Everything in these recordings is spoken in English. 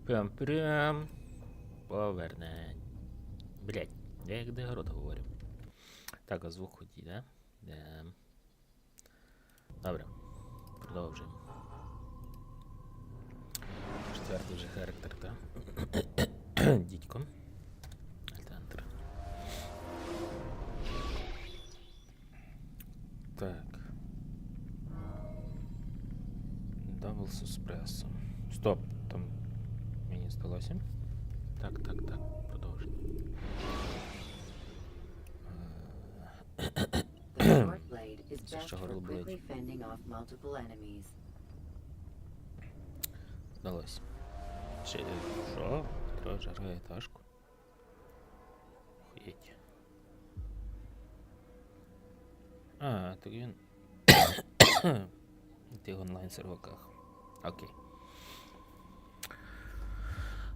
Прям повернень. Блять, я як дегород говорю. Так, а звук ході, да? Да. Добре. Продовжуємо. Четвертий вже характер, так? Дідько. Альтантер. Так. Дабл з еспресо. Стоп, там мені здалося. Так, продовжуємо. Це ще горло болить. Вдалося. Що? Відкриваю жаргаю етажку. Охуєть. А, так він... Ти в онлайн-серваках. Окей.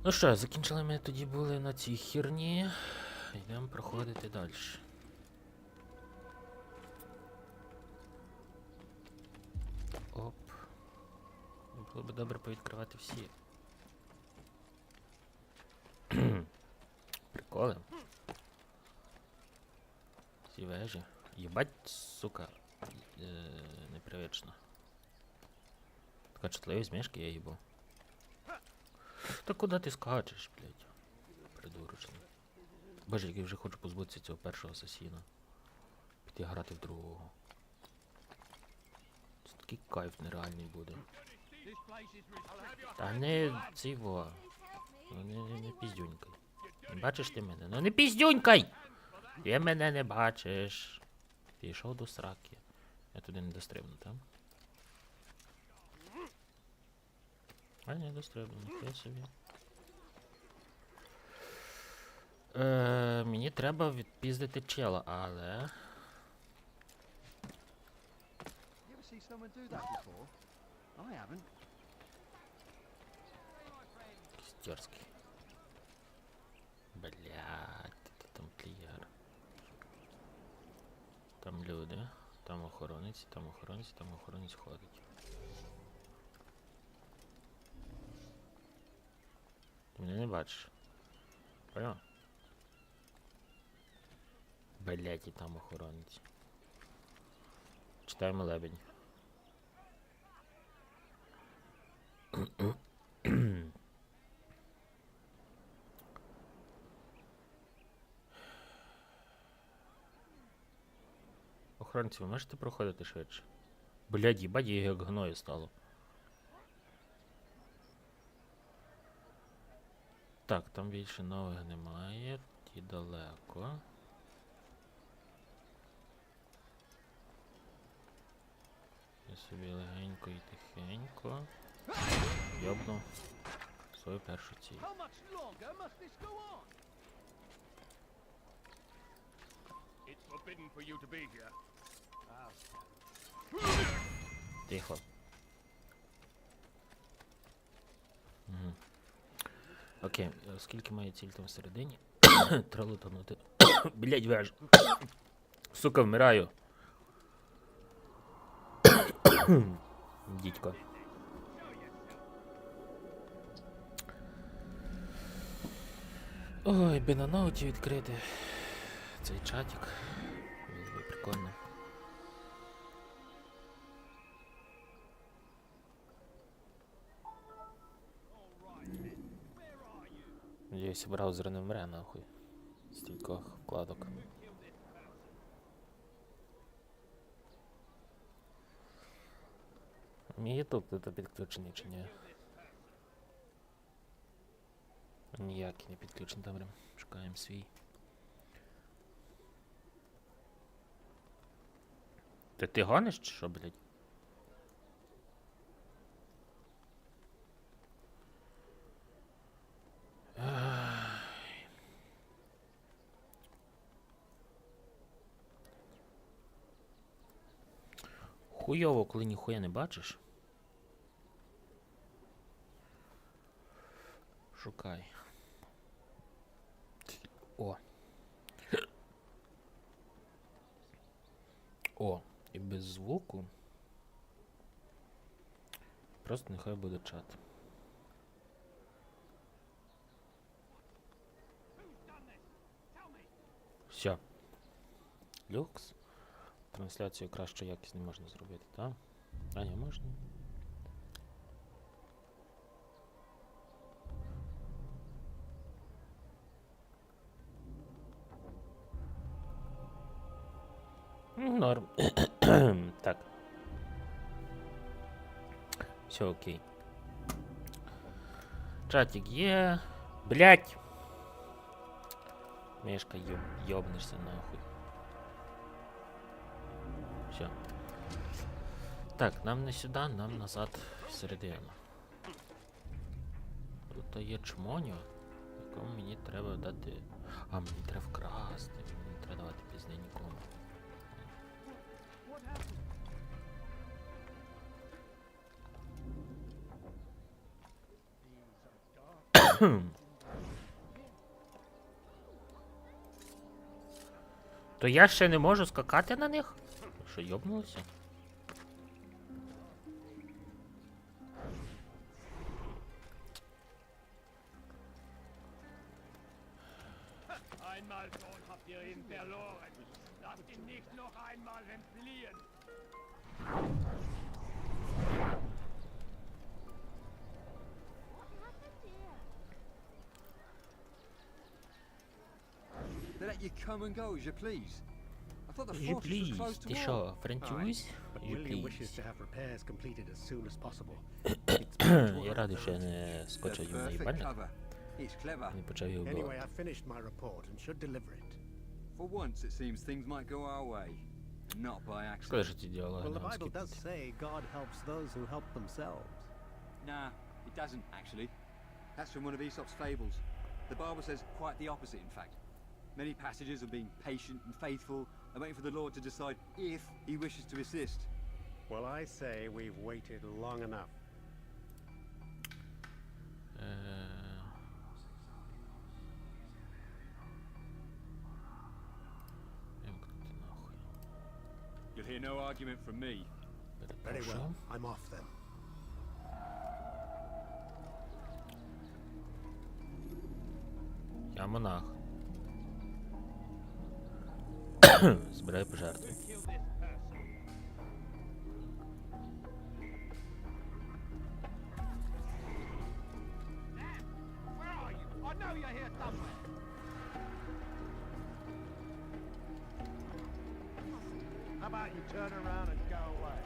Ну що, закінчили ми тоді були на цій херні. Йдемо проходити далі. Оп. Було б добре повідкривати всі. Приколи. Всі вежі. Єбать, сука. Непривично. Така чутливість мішки я їбу. Та куди ти скачеш, блядь? Придурочно. Боже, як я вже хочу позбутися цього першого асасіна. Піти грати в другого. Це такий кайф нереальний буде. Та не ціво. Не піздюнькай. Не бачиш ти мене? Ну не піздюнькай! Ти мене не бачиш. Пішов до сраки. Я туди не дострибну, там? А не дострибну, ніхуя собі. Мені треба відпіздити чела, але... Кістерський. Блядь, ти там клієр. Там люди, там охоронець, там охоронець, там охоронець ходить. Ти мене не бачиш. Понял? Блять, і там охоронець. Читаємо лебедь. Охоронці, ви можете проходити швидше? Блядь, їбать, їх як гною стало. Так, там більше нових немає. Ті далеко. Я собі легенько і тихенько йобну свою першу ціль. Тихо. Угу. Окей, оскільки моя ціль там всередині, треба лутанути. Блять, веж. Сука, вмираю. Дідько. Ой, би на ноуті відкрити цей чатик. Було би прикольно. Надіюся, браузер не вмре, нахуй. Стількох вкладок. Мій ютуб тут підключений чи ні? Ніякий не підключений, добре. Шукаємо свій. Ти гониш чи що, блядь? Хуйово, коли ніхуя не бачиш. Шукай. О. О, і без звуку. Просто нехай буде чат. Все. Люкс. Трансляцію краще якість не можна зробити, так? А ні, можна. Норм. Так. Все окей. Чатик є. Блять! Мишка, ёбнешься нахуй. Все. Так, нам не сюди, нам назад всередину. Тут є чмоню, якому мені треба дати... А, мені треба вкрасти, мені не треба давати пізне нікому. То я ще не можу скакати на них? Що, йобнулося? Einmal schon habt ihr ihn verloren. Lasst ihn nicht noch einmal entfliehen. They let you come and go as you please. I thought the You fortress was please. closed to Ти all. що, француз? But You William wishes please. to have repairs completed as soon as possible. Я радий, що я не The скочив їм на perfect їбальник. cover. It's clever. Не почав його Anyway, вбивати. I've finished my report and should deliver it. For once, it seems things might go our way. Not by Шкода, accident. що ці діалоги Well, не the Bible does скіпнути. say God helps those who help themselves. Nah, it doesn't, actually. That's from one of Aesop's fables. The Bible says quite the opposite, in fact. Many passages of being patient and faithful and waiting for the Lord to decide if he wishes to assist. Well, I say we've waited long enough. Вимкнути нахуй. You'll hear no argument from me. Very Перепрошую. well. I'm off then. Я монах. Збираю пожертви. Kill this person. Dan, where are you? I know you're here somewhere. How about you turn around and go away?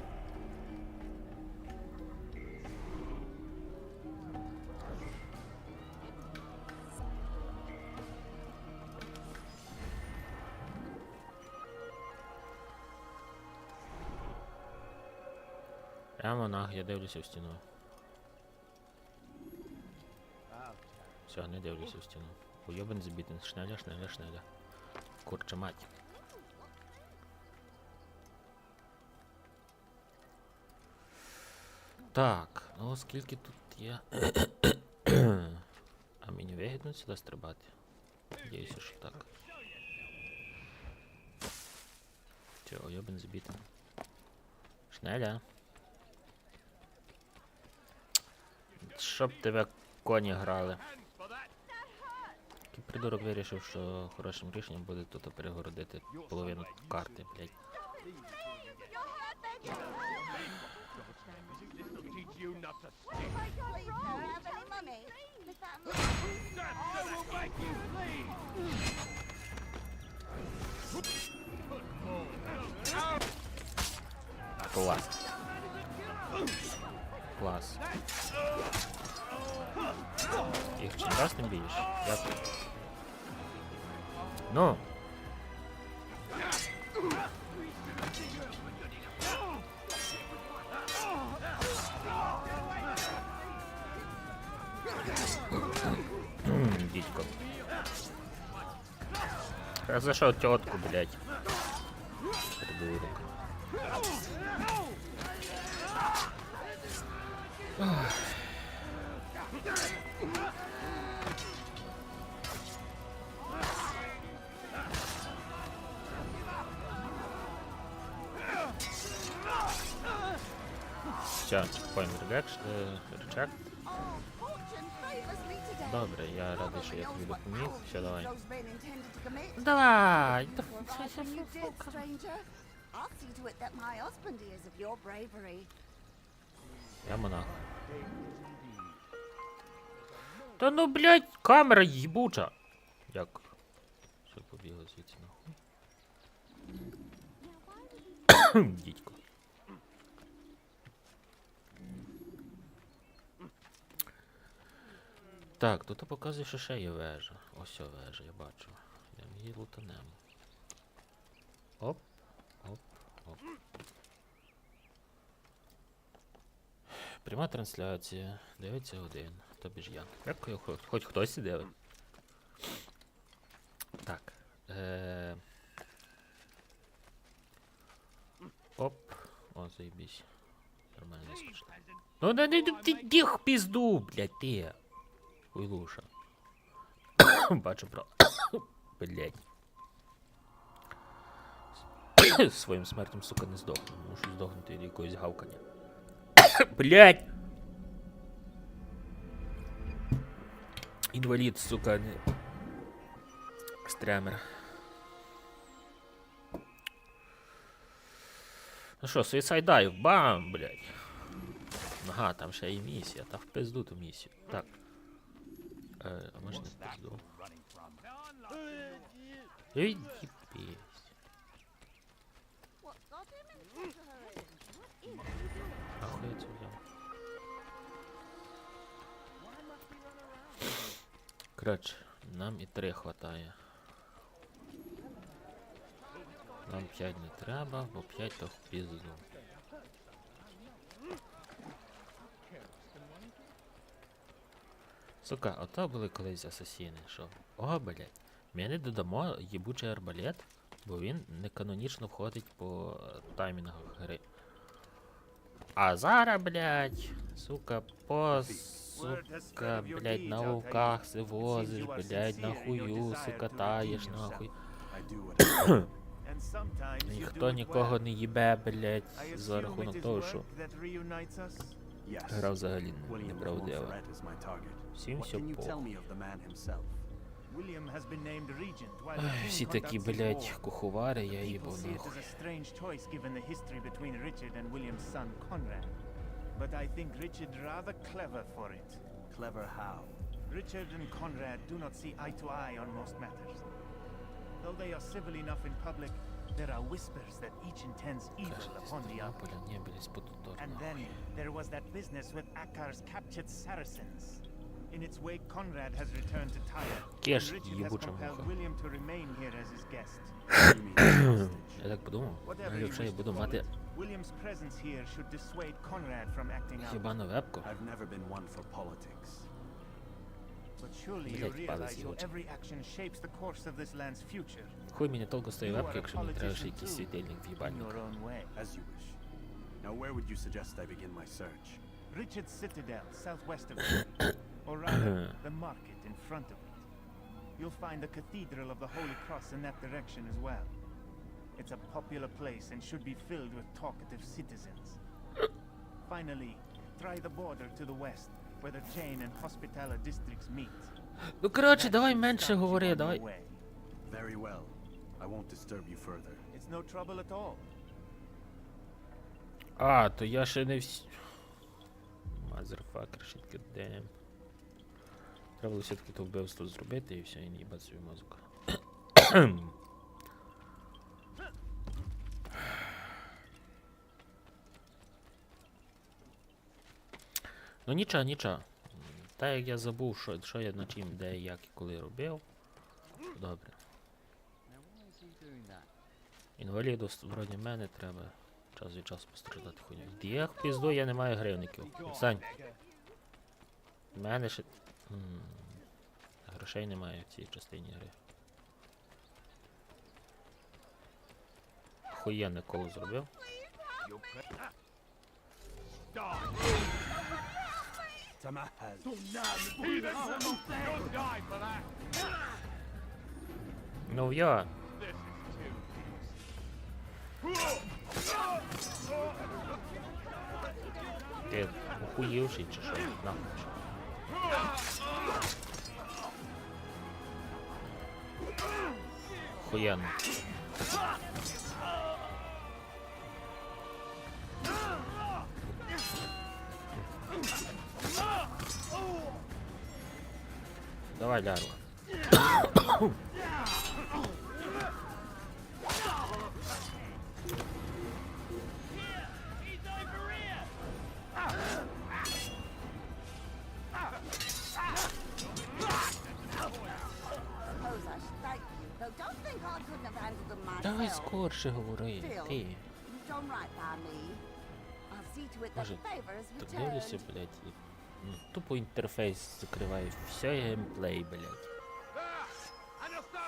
Я монах, я дивлюся в стіну. Все, не дивлюся в стіну. Уйобан забітен. Шнеля, шнеля, шнеля. Курча мать. Так, ну скільки тут є. А мені вигідно сюди стрибати. Надіюся, що так. Все, уйобан забітен. Шнеля. Щоб тебе коні грали. Такий придурок вирішив, що хорошим рішенням буде тут перегородити половину карти, блядь. Teach you not to steal. Please don't have any money. Is that I will make you bleed. Клас. Клас. Їх чим раз не б'єш? Дякую. Ну. Дідько. Я зашел тетку, блядь. Придурок. Все, point reject. Oh, fortune favors me today. Добре, я радий, що я тобі допоміг. Все, давай. Those men intended to commit. Давай! Well, something you did, stranger. I'll see to it that my husband hears of your bravery. Я монах. Та ну, блядь, камера їбуча. Як? Що побігло звідси нахуй? Дідько. Так, тут показує, що ще є вежа. Ось о вежа, я бачу. Я її лутанемо. Оп, оп, оп. Пряма трансляція. Дивиться один. Тобі ж я. Дякую, хоч хтось і дивить. Так. Оп. О, заебись. Нормально не скучно. Ну да не ти в пізду, блядь, ти. Уйлуша. Бачу про... Блядь. Своїм смертям, сука, не здохну. Мушу здохнути від якоїсь гавкання. Блядь! Інвалід, сука, не... Стремер. Ну що, suicide dive, бам, блядь. Ага, там ще є місія, та в пизду ту місію. Так. А може не в пизду? Ей, їбись. What got him in such a hurry? What is he doing? Ахуя це взяв? Коротше, нам і 3 хватає. Нам 5 не треба, бо 5 то в пізду. Сука, ото були колись асасіни, що? О, блядь, ми не додамо їбучий арбалет, бо він не канонічно входить по таймінгах гри. А зараз, блядь, сука, сука, блядь, на вовках се возиш, блядь, на хую се катаєш, нахуй. Ніхто нікого не їбе, блядь, за рахунок того, що гра взагалі неправдива. Всім все похуй. Всі такі, блядь, куховари, я їбав нахуй. But I think Richard rather clever for it. Clever how? Richard and Conrad do not see eye to eye on most matters. Though they are civil enough in public, there are whispers that each intends evil upon the other. And then there was that business with Akkar's captured Saracens. In its wake, Conrad has returned to Tyre, and Richard has compelled William to remain here as his guest. Я так подумав, Whatever якщо you я wish буду to call мати it, William's presence here should dissuade Conrad from acting out. хіба на вебку, I've never been one for politics. But surely you Блядь, палець realize your їбучий. every action shapes the course of this land's future. Хуй мені толку з тої You вебки, are a якщо мені треба ще politician якийсь too, світильник in в'їбальник. your own way. As you wish. Now where would you suggest I begin my search? Richard's Citadel, southwest of it. Or rather, the market in front of it. You'll find the Cathedral of the Holy Cross in that direction as well. It's a popular place and should be filled with talkative citizens. Finally, try the border to the west, where the Chain and Hospitaller districts meet. Ну коротше, That давай should менше start you говори, on your давай. way. Very well. I won't disturb you further. It's no trouble at all. А, то я ще не всі... Мазерфакер, shit, goddamn. Треба було все-таки то вбивство зробити і все, і не їбати свій мозок. Ну нічого, нічого. Та як я забув, що я на чим, де, як і коли робив. Добре. Інваліду вроді мене треба час від часу постраждати хуйню. Де в пізду, я не маю гривників. Сань. В мене ще... Грошей немає в цій частині гри. Хуєнне коло зробив. Ну я. Ти охуєвший чи що? Нахуй. охуєнно. Давай, лярва. Suppose I should thank you, though don't think I couldn't have handled them myself. Давай скорше говори, Still, ти. you've done right by me. I'll see to it that Може, favor is так дивлюся, returned. блядь, і, ну, тупо інтерфейс закриває. Все геймплей, блядь.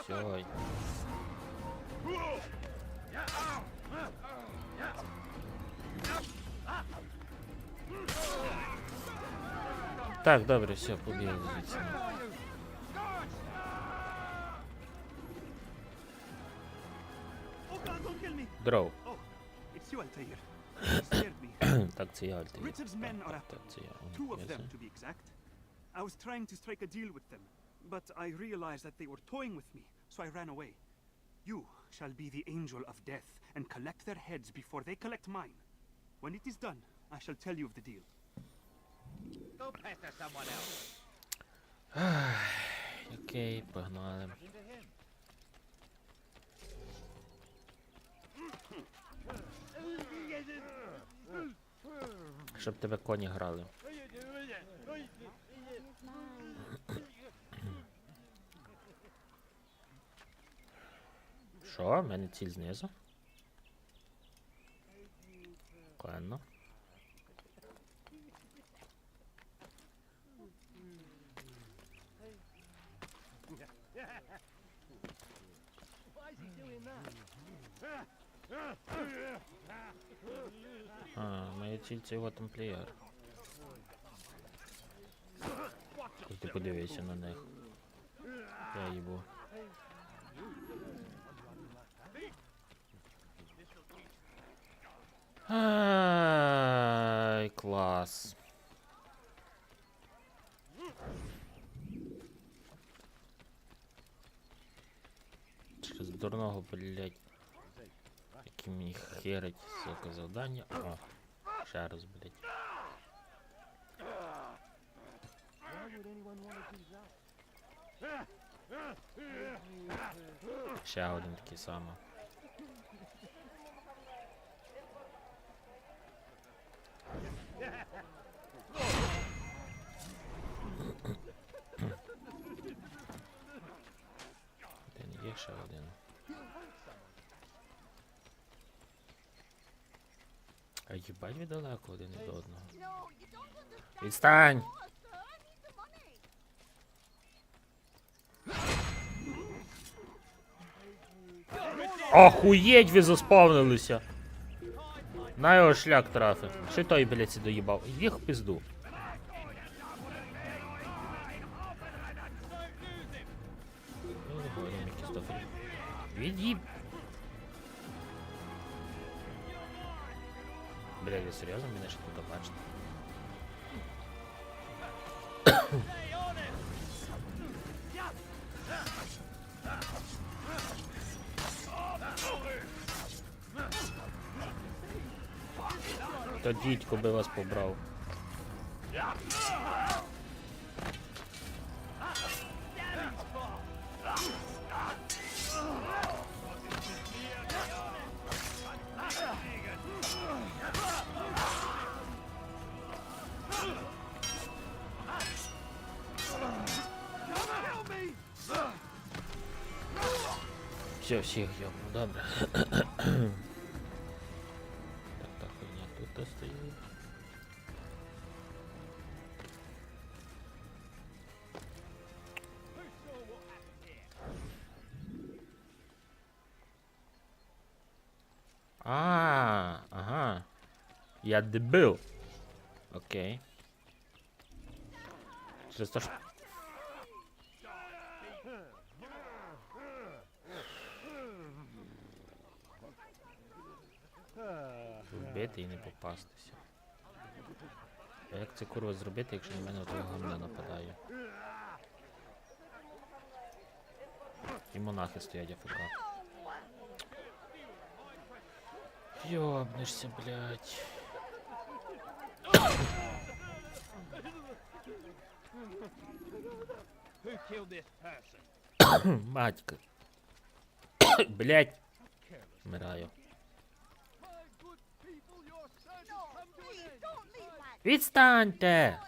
Все. Так, добре, все, побігли звідси. Oh God, don't kill me! Дров. Oh, it's you, Altair. You scared me. Так, це я, Альтаїр. Richard's men are Так, after так, це я. two of Я them, знаю. to be exact. I was trying to strike a deal with them, but I realized that they were toying with me, so I ran away. You shall be the angel of death and collect their heads before they collect mine. When it is done, I shall tell you of the deal. Go pester someone else. Окей, погнали. Щоб тебе коні грали. Що? В мене ціль знизу? Ладно. А, моя ціль це його тамплієр. І ти подивися на них. Я їбу. Ай, клас. Через дурного, блядь. Який мені херить, сука, завдання. О, ще раз, блядь. Ще один такий самий. Один є, ще один. А їбать ви далеко один від одного. No, you don't understand. Відстань! Oh, sir, I need the money. Охуєть ви заспавнилися! На його шлях трафив. Ще той, блядь, сі доїбав. Їх в пизду. Ну, не говорю, Мікістофель. Від'їб... Бля, ви серйозно мене ще тут бачите? Та дідько би вас побрав. Все, всіх йобну, добре. Так, та хуйня тут стоїть. А, ага. Я дебил. Окей. Через то, що... Вбити і не попастися. А як це курва зробити, якщо на мене того гамна нападає? І монахи стоять АФК. Ёбнешься, блядь. Матька. Блядь. Вмираю. Відстаньте!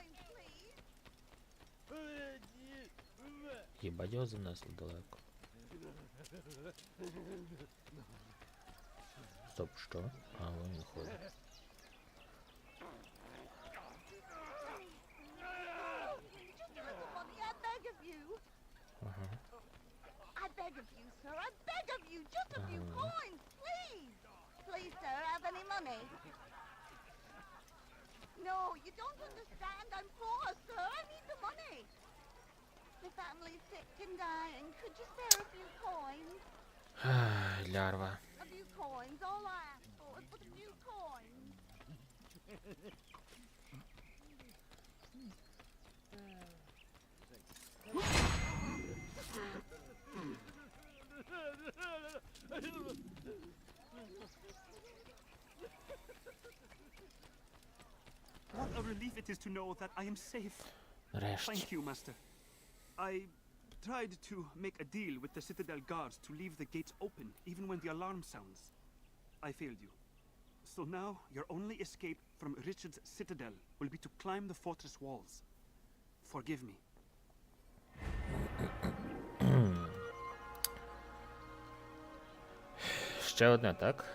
Єбать, його занесло далеко. Стоп, що? А, вон він ходить. Ага. I beg of you, sir. I beg of you, just a few coins, please. Please, sir, have any money? No, you don't understand. I'm poor, sir. I need the money. The family's sick and dying. Could you spare a few coins? Лярва. A few coins. All I ask for is but a few coins. What a relief it is to know that I am safe. Нарешті. Thank you, Master. I tried to make a deal with the Citadel guards to leave the gates open, even when the alarm sounds. I failed you. So now, your only escape from Richard's Citadel will be to climb the fortress walls. Forgive me. Ще одне, так?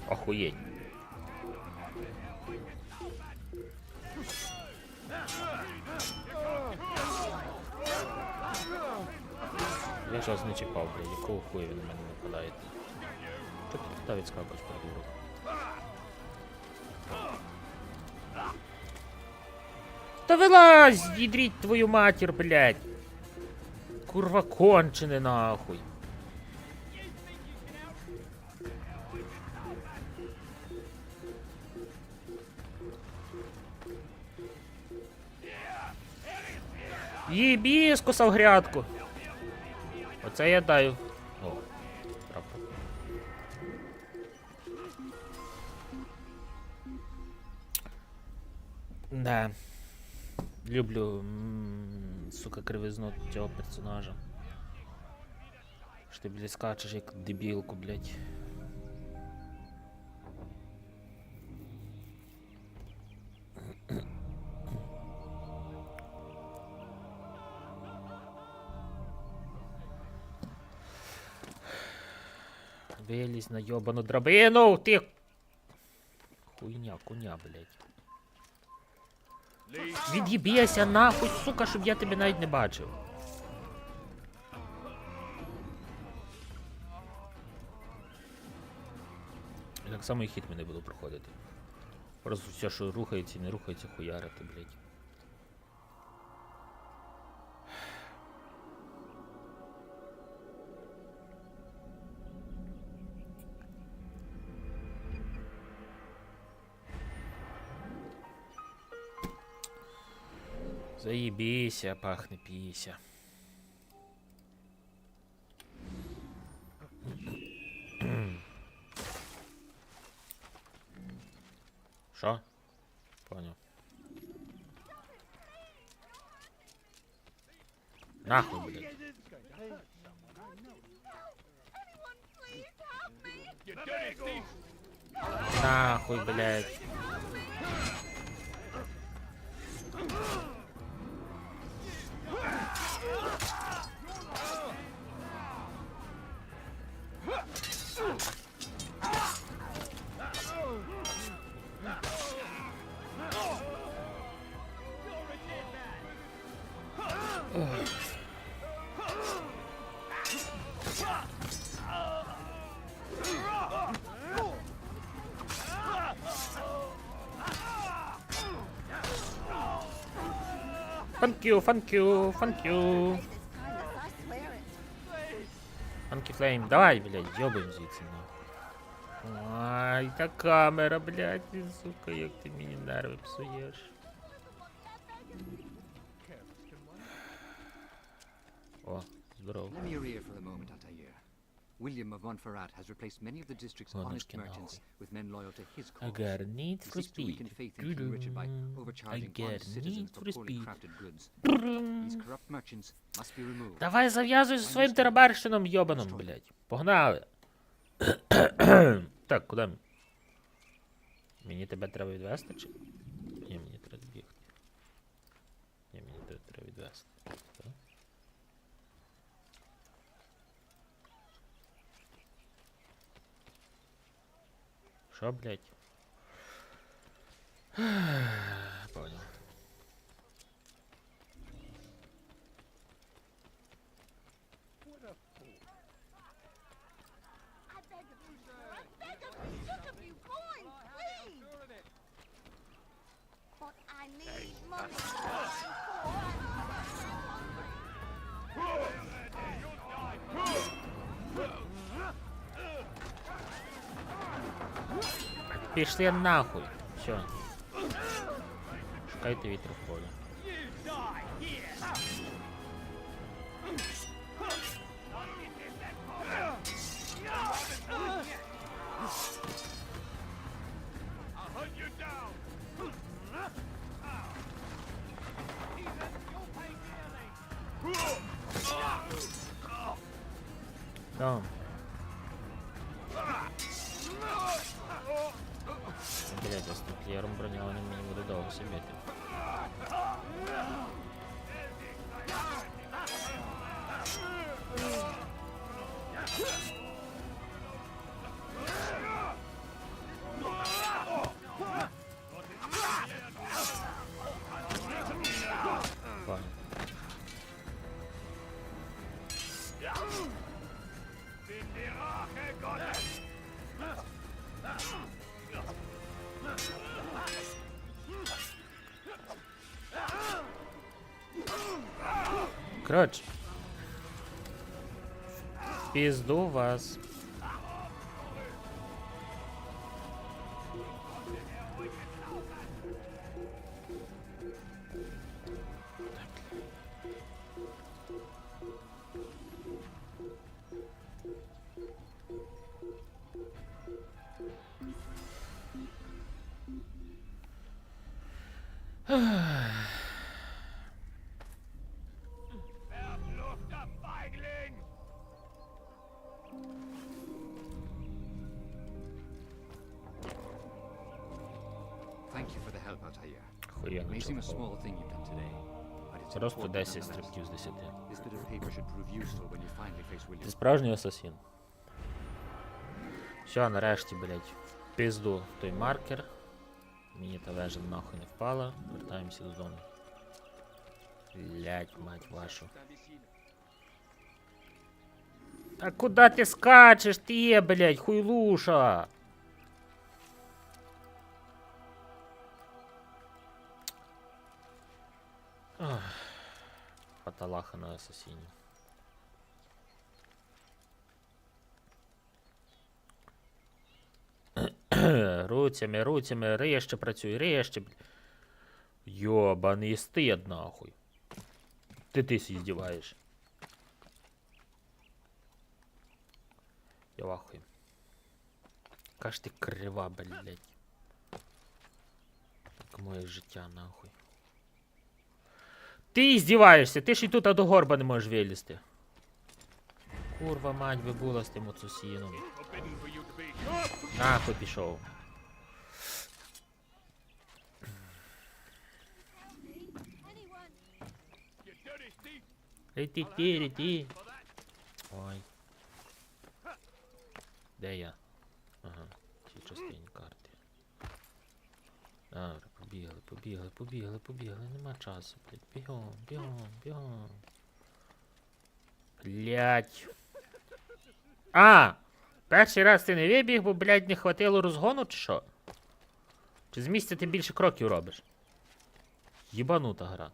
Охуєть. Я ж вас не чіпав, блядь, якого хуя ви на мене нападаєте? Чого ти туди відскакуєш, придурок? Та вилазь, їдріть твою матір, блядь! Курва кончене, нахуй! Їбі, скусав грядку! Оце я даю. О, правда. Да. Люблю, сука, кривизну цього персонажа. Що ти, блядь, скачеш як дебілку, блядь. Вилізь на йобану драбину, ти! Хуйня, коня, блядь. Від'їбіся нахуй, сука, щоб я тебе навіть не бачив. Так само і хід мене буду проходити. Просто все, що рухається і не рухається, хуярити, блядь. Заебися, пахне піся. Шо? Понял. Нахуй, блядь. Anyone, please help me. Нахуй, блядь. Thank you, thank you, thank you. This kindness, I swear it. Funky Flame, давай, блядь, ёбаем звідси, нахуй. Ай, та камера, блядь, сука, як ти мені нерви псуєш. О, здорово. Lend me your ear for a moment, Altair. William of Montferrat has replaced many of the district's honest Гоночки merchants нахуй. with men loyal to his I cause. got need He for seeks to weaken speed. faith in King Richard by I overcharging get honest citizens need for for poorly speed. crafted goods. These corrupt merchants must be removed. Давай зав'язуй зі своїм терабарщином йобаном, блядь. Погнали. Так, куди? Мені тебе треба відвести, чи? Ні, мені треба бігти. Ні, мені тебе треба відвести. Так. Що, блядь? Понял. I beg of you, sir. I beg of you. Just a few coins, please. But I need money. Пішли нахуй. Все. Шукайте вітер в полі. Да. Блядь, я з тамплієром броньованим мені буде довго сидіти. Понял. Короче. В пизду вас. Thank you for the help, Altair. It Хуяно may seem a чого. small thing you've done today, but it's Просто important 10 nonetheless. стрибків з 10. This bit of paper should prove useful when you finally face William. Ти справжній асасін. Все, нарешті, блять, в пизду той маркер. Мені та вежа нахуй не впала. Вертаємося додому. Блять, мать вашу. А куда ти скачеш, ти, блять, хуйлуша? Ах, паталаха на асасіні. Руцями, реще працюй, реще. Йобаний стид, нахуй. Ти здіваєш. Я в ахуї. Яка ж ти крива, блядь. Як моє життя, нахуй. Ти здіваєшся, ти ж і тут до горба не можеш вилізти. Курва мать би була з тим оцусіном. Нахуй пішов. Ей, ой. Де я? Ага, ці частині карти. Добре, побігли, нема часу, блядь. Бігом. Блядь. А! Перший раз ти не вибіг, бо, блядь, не хватило розгону, чи що? Чи з місця ти більше кроків робиш? Єбанута гра.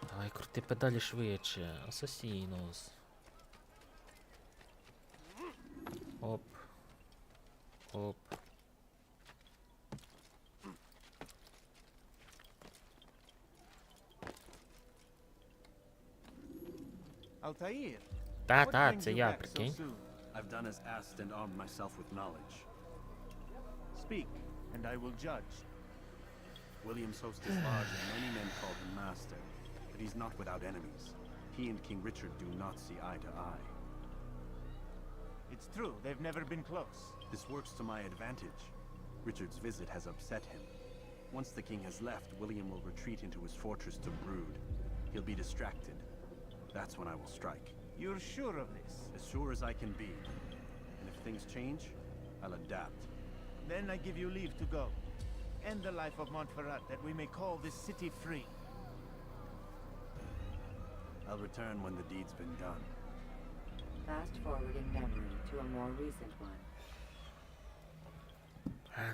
Давай, крути педалі швидше. Асасінус. Оп. Altair, Та, what та, brings це you я, back so прикинь. soon? I've done as asked and armed myself with knowledge. Speak, and I will judge. William's host is large and many men call him master, but he's not without enemies. He and King Richard do not see eye to eye. It's true, they've never been close. This works to my advantage. Richard's visit has upset him. Once the king has left, William will retreat into his fortress to brood. He'll be distracted. That's when I will strike. You're sure of this? As sure as I can be. And if things change, I'll adapt. Then I give you leave to go. End the life of Montferrat, that we may call this city free. I'll return when the deed's been done. Fast forward in memory to a more recent one.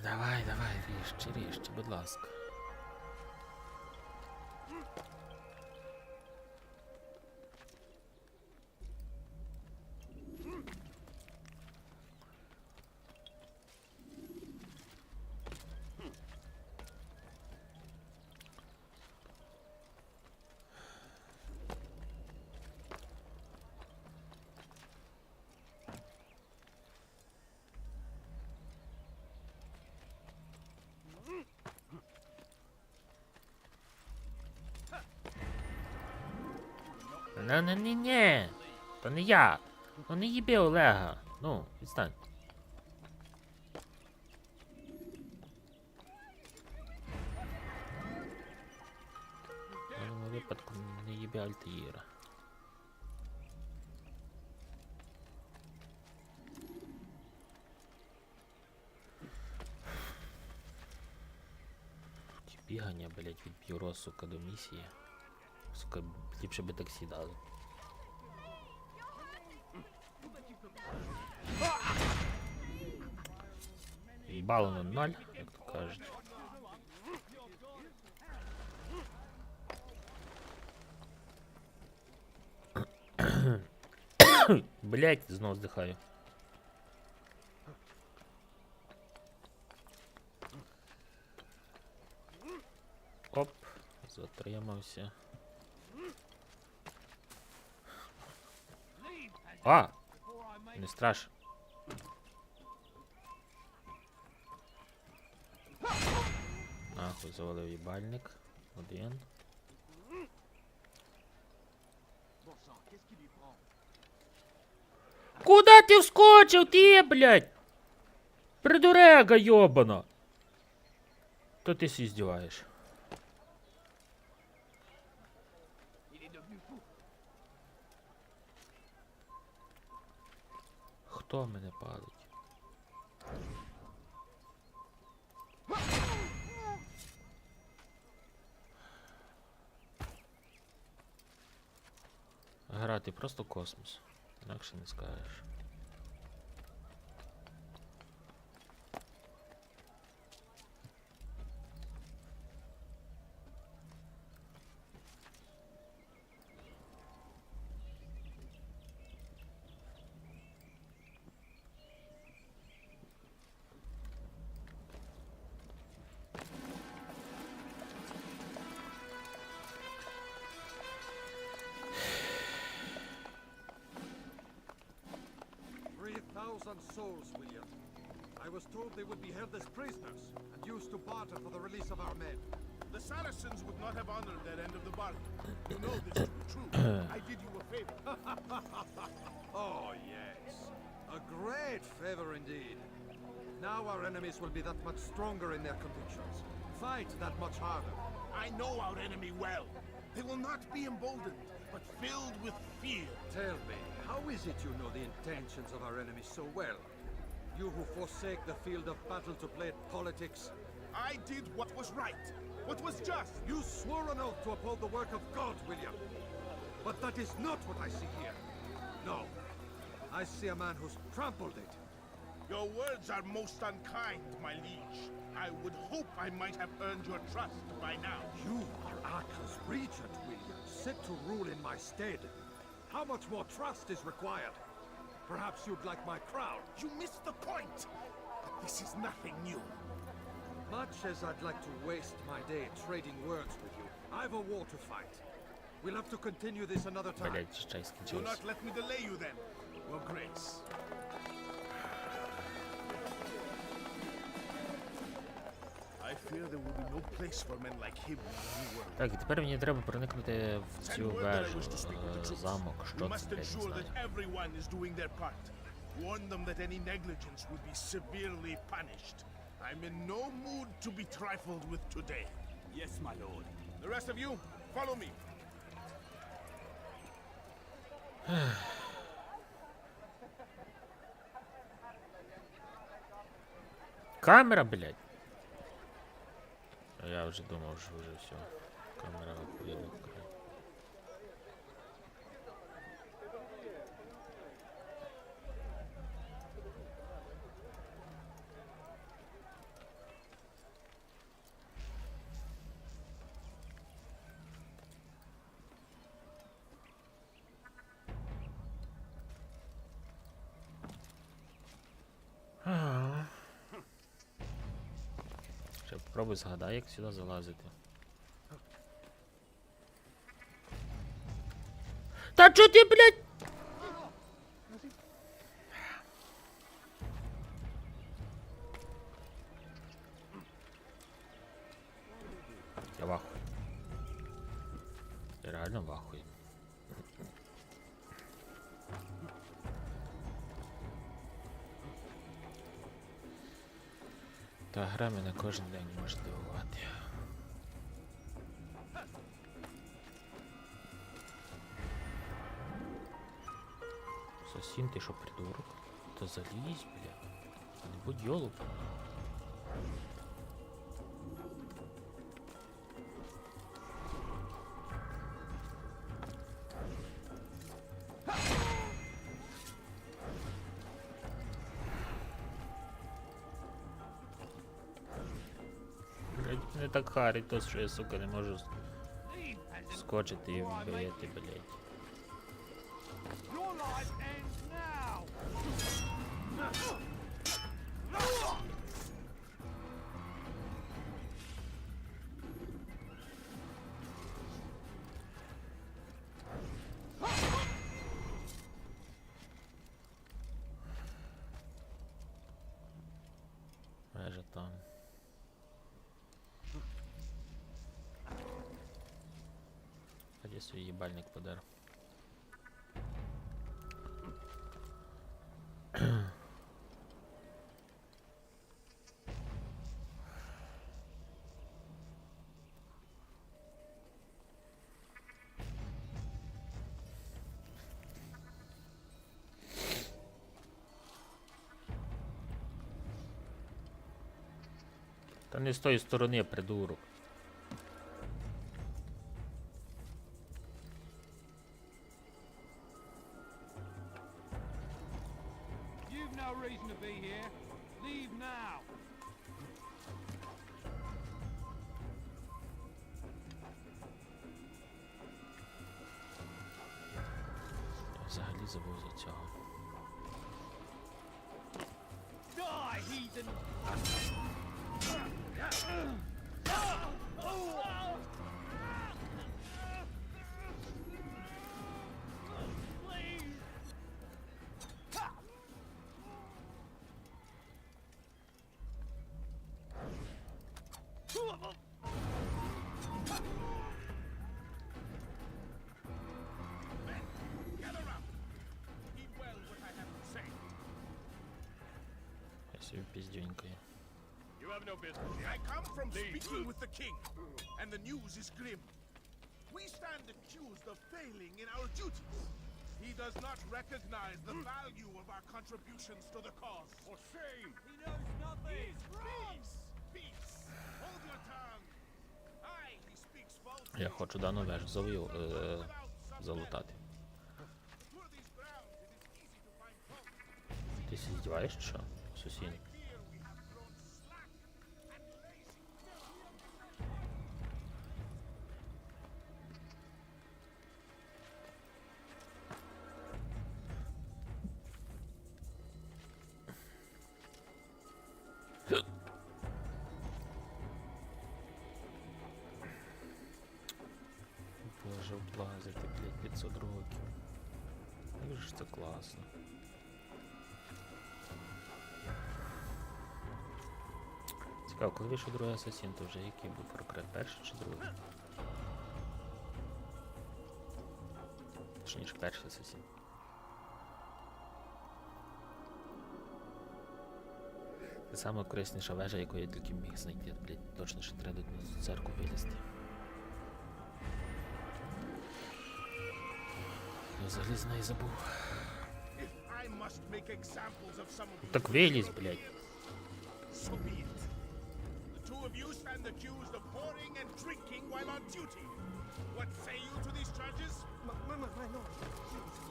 Давай, ріжте, будь ласка. Не, то не я. Ну не їбі Олега. Ну, відстань. В даному випадку не їбі Альтаїра. Ті бігання, блять, від бюро, сука, до місії. Сука, ліпше би таксі дали. Їбало на 0, як то кажуть. Блять, знов здихаю. Оп, затримався. А! Не страш. Нахуй, завалив їбальник. Один. Куда ти вскочив, ти, блядь? Придурега, йобана. То ти сі здіваєш. Хто мене палить? Грати просто космос. Інакше не скажеш. Souls, William. I was told they would be held as prisoners and used to barter for the release of our men. The Saracens would not have honored that end of the bargain. You know this to be true. I did you a favor. Oh, yes. A great favor indeed. Now our enemies will be that much stronger in their convictions. Fight that much harder. I know our enemy well. They will not be emboldened, but filled with fear. Tell me, how is it you know the intentions of our enemies so well? You who forsake the field of battle to play politics? I did what was right, what was just. You swore an oath to uphold the work of God, William. But that is not what I see here. No. I see a man who's trampled it. Your words are most unkind, my liege. I would hope I might have earned your trust by now. You are Atlas Regent, William, set to rule in my stead. How much more trust is required? Perhaps you'd like my crown. You missed the point. But this is nothing new. Much as I'd like to waste my day trading words with you, I've a war to fight. We'll have to continue this another time. Блять, чай Do скінчився. not let me delay you then, Your Grace. I fear there will be no place for men like him in the new world. Так, і тепер мені треба проникнути в Send цю word that I вежу, wish to speak with the troops. замок, We що це, must блядь, не ensure знаю. that everyone is doing their part. Warn them that any negligence will be severely punished. I'm in no mood to be trifled with today. Yes, my lord. The rest of you, follow me. Камера, блядь. Я вже думав, що вже все. Камера охуєнна. Ще попробуй згадай, як сюди залазити. Та чо ти, блядь? Я в ахуї. Я реально в ахуї. Та гра мене кожен день може дивувати. Асасін, ти що, придурок? Та залізь, бля. Не будь йолупом. Блядь, не так харить то, що я, сука, не можу скочити і вбити, блядь. Your life ends now! Вежа там. Ході свій їбальник подар. Та не з тої сторони, придурок. You've no reason to be here. Leave now. Я взагалі забув за цього. Die, heathen! Gather round. Heed well what I have to say. Я собі піздюнькаю. You have no business. I come from speaking with the king, and the news is grim. We stand accused of failing in our duties. He does not recognize the value of our contributions to the cause. For shame! He knows nothing! Peace! Peace! Hold your tongue! Aye, he speaks falsely. Я хочу дану вежу залутати. Through these grounds, it is easy to find fault. Ти здіваєш, що? Асасін. Fear we have grown slack and lazy. Боже може облазити, блядь, 500 років. Як же ж це класно. Цікаво, коли вийшов другий Асасін, то вже який був прокрет, перший чи другий? Точніше, перший Асасін. Це саме корисніша вежа, яку я тільки міг знайти, блядь, точно ще треба до церкву вилізти. Я взагалі з неї забув. Так вилізь, блядь. So be it. The two of you stand accused of whoring and drinking while on duty. What say you to these charges?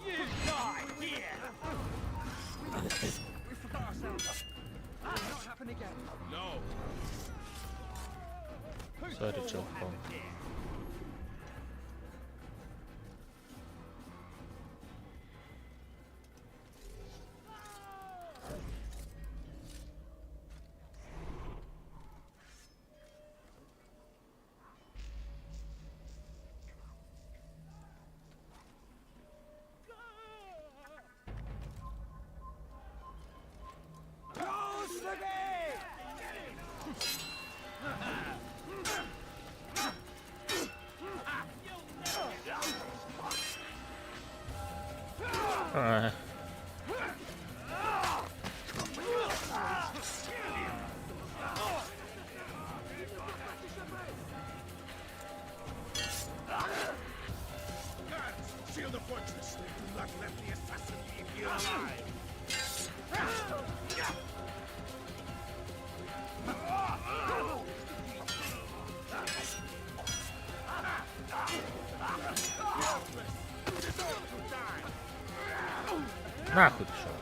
You die here! We forgot ourselves. Will not happen again. No. Sorry, Челком. Seal the fortress. Do not let the assassin leave here alive. Нахуй пішов.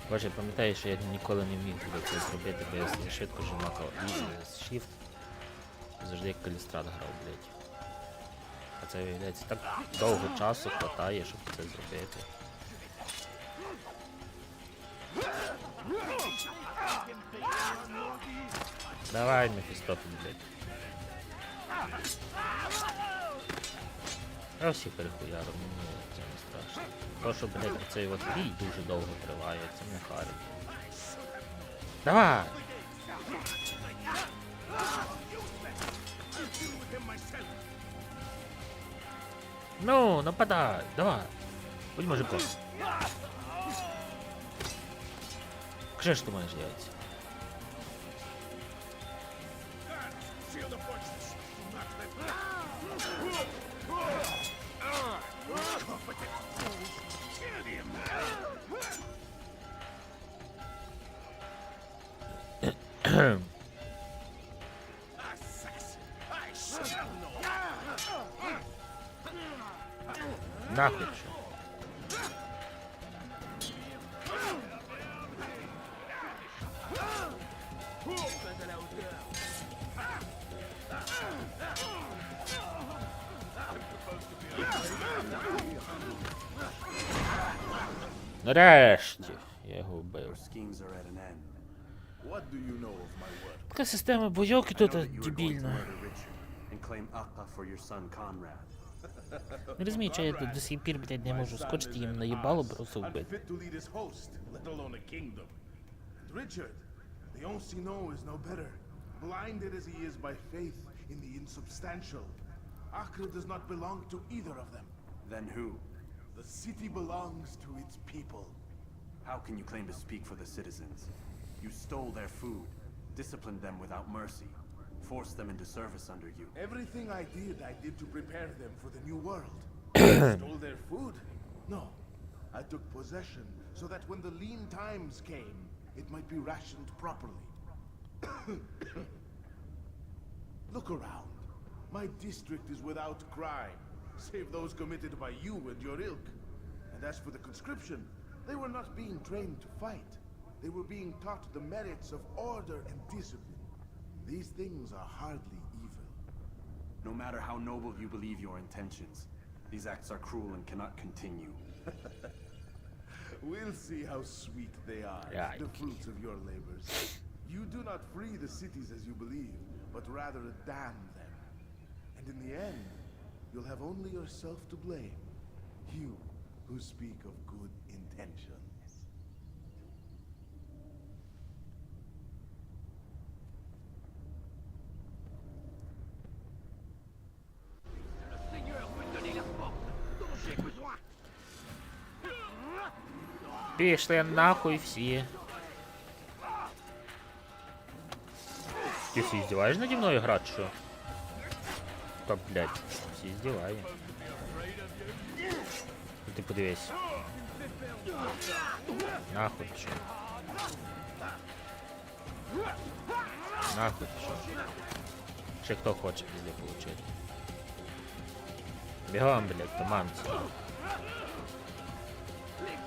Боже, пам'ятаю, що я ніколи не вмів це зробити, бо я швидко жмакав Shift. Завжди як калістрат грав, блядь. А це, виявляється, так довго часу хватає, щоб це зробити. Давай, Мефістофель, блядь. Я всі перехуяру, мені це не страшно. То, що, блядь, цей от бій дуже довго триває, це не харить. Давай! Ну, нападай, давай! Будь мужиком. Кажи, що ти маєш яйця. Seal the fortress. Do not let kill him. Assassin. I shall know. Нахуй що. Нарешті я його вбив. Your schemes are at an end. What do you know of my work? Така система бойовки I тут know that you were going to дебільна. murder Richard and claim Akka for your son Conrad. Не розумію, чого я тут до сих пір, блядь, не можу скочити їм на їбало, просто вбити. Unfit to lead his host, let alone a kingdom. And Richard, the Ancino is no better. Blinded as he is by faith in the insubstantial. Acre does not belong to either of them. Then who? The city belongs to its people. How can you claim to speak for the citizens? You stole their food, disciplined them without mercy, forced them into service under you. Everything I did to prepare them for the new world. Stole their food? No. I took possession so that when the lean times came, it might be rationed properly. Look around. My district is without crime, save those committed by you and your ilk. And as for the conscription, they were not being trained to fight. They were being taught the merits of order and discipline. These things are hardly evil. No matter how noble you believe your intentions, these acts are cruel and cannot continue. We'll see how sweet they are, Yeah, the fruits of your labors. You do not free the cities as you believe, but rather damn them. And in the will have only yourself to blame. You who speak of good intentions. Пішли нахуй всі. Ти всі издеваешь наді мною грати, що? Та, блядь, всі издеває. Ти подивись. Нахуй що? Нахуй що? Ще хто хоче пізде получити. Бігом, блядь, до мамці.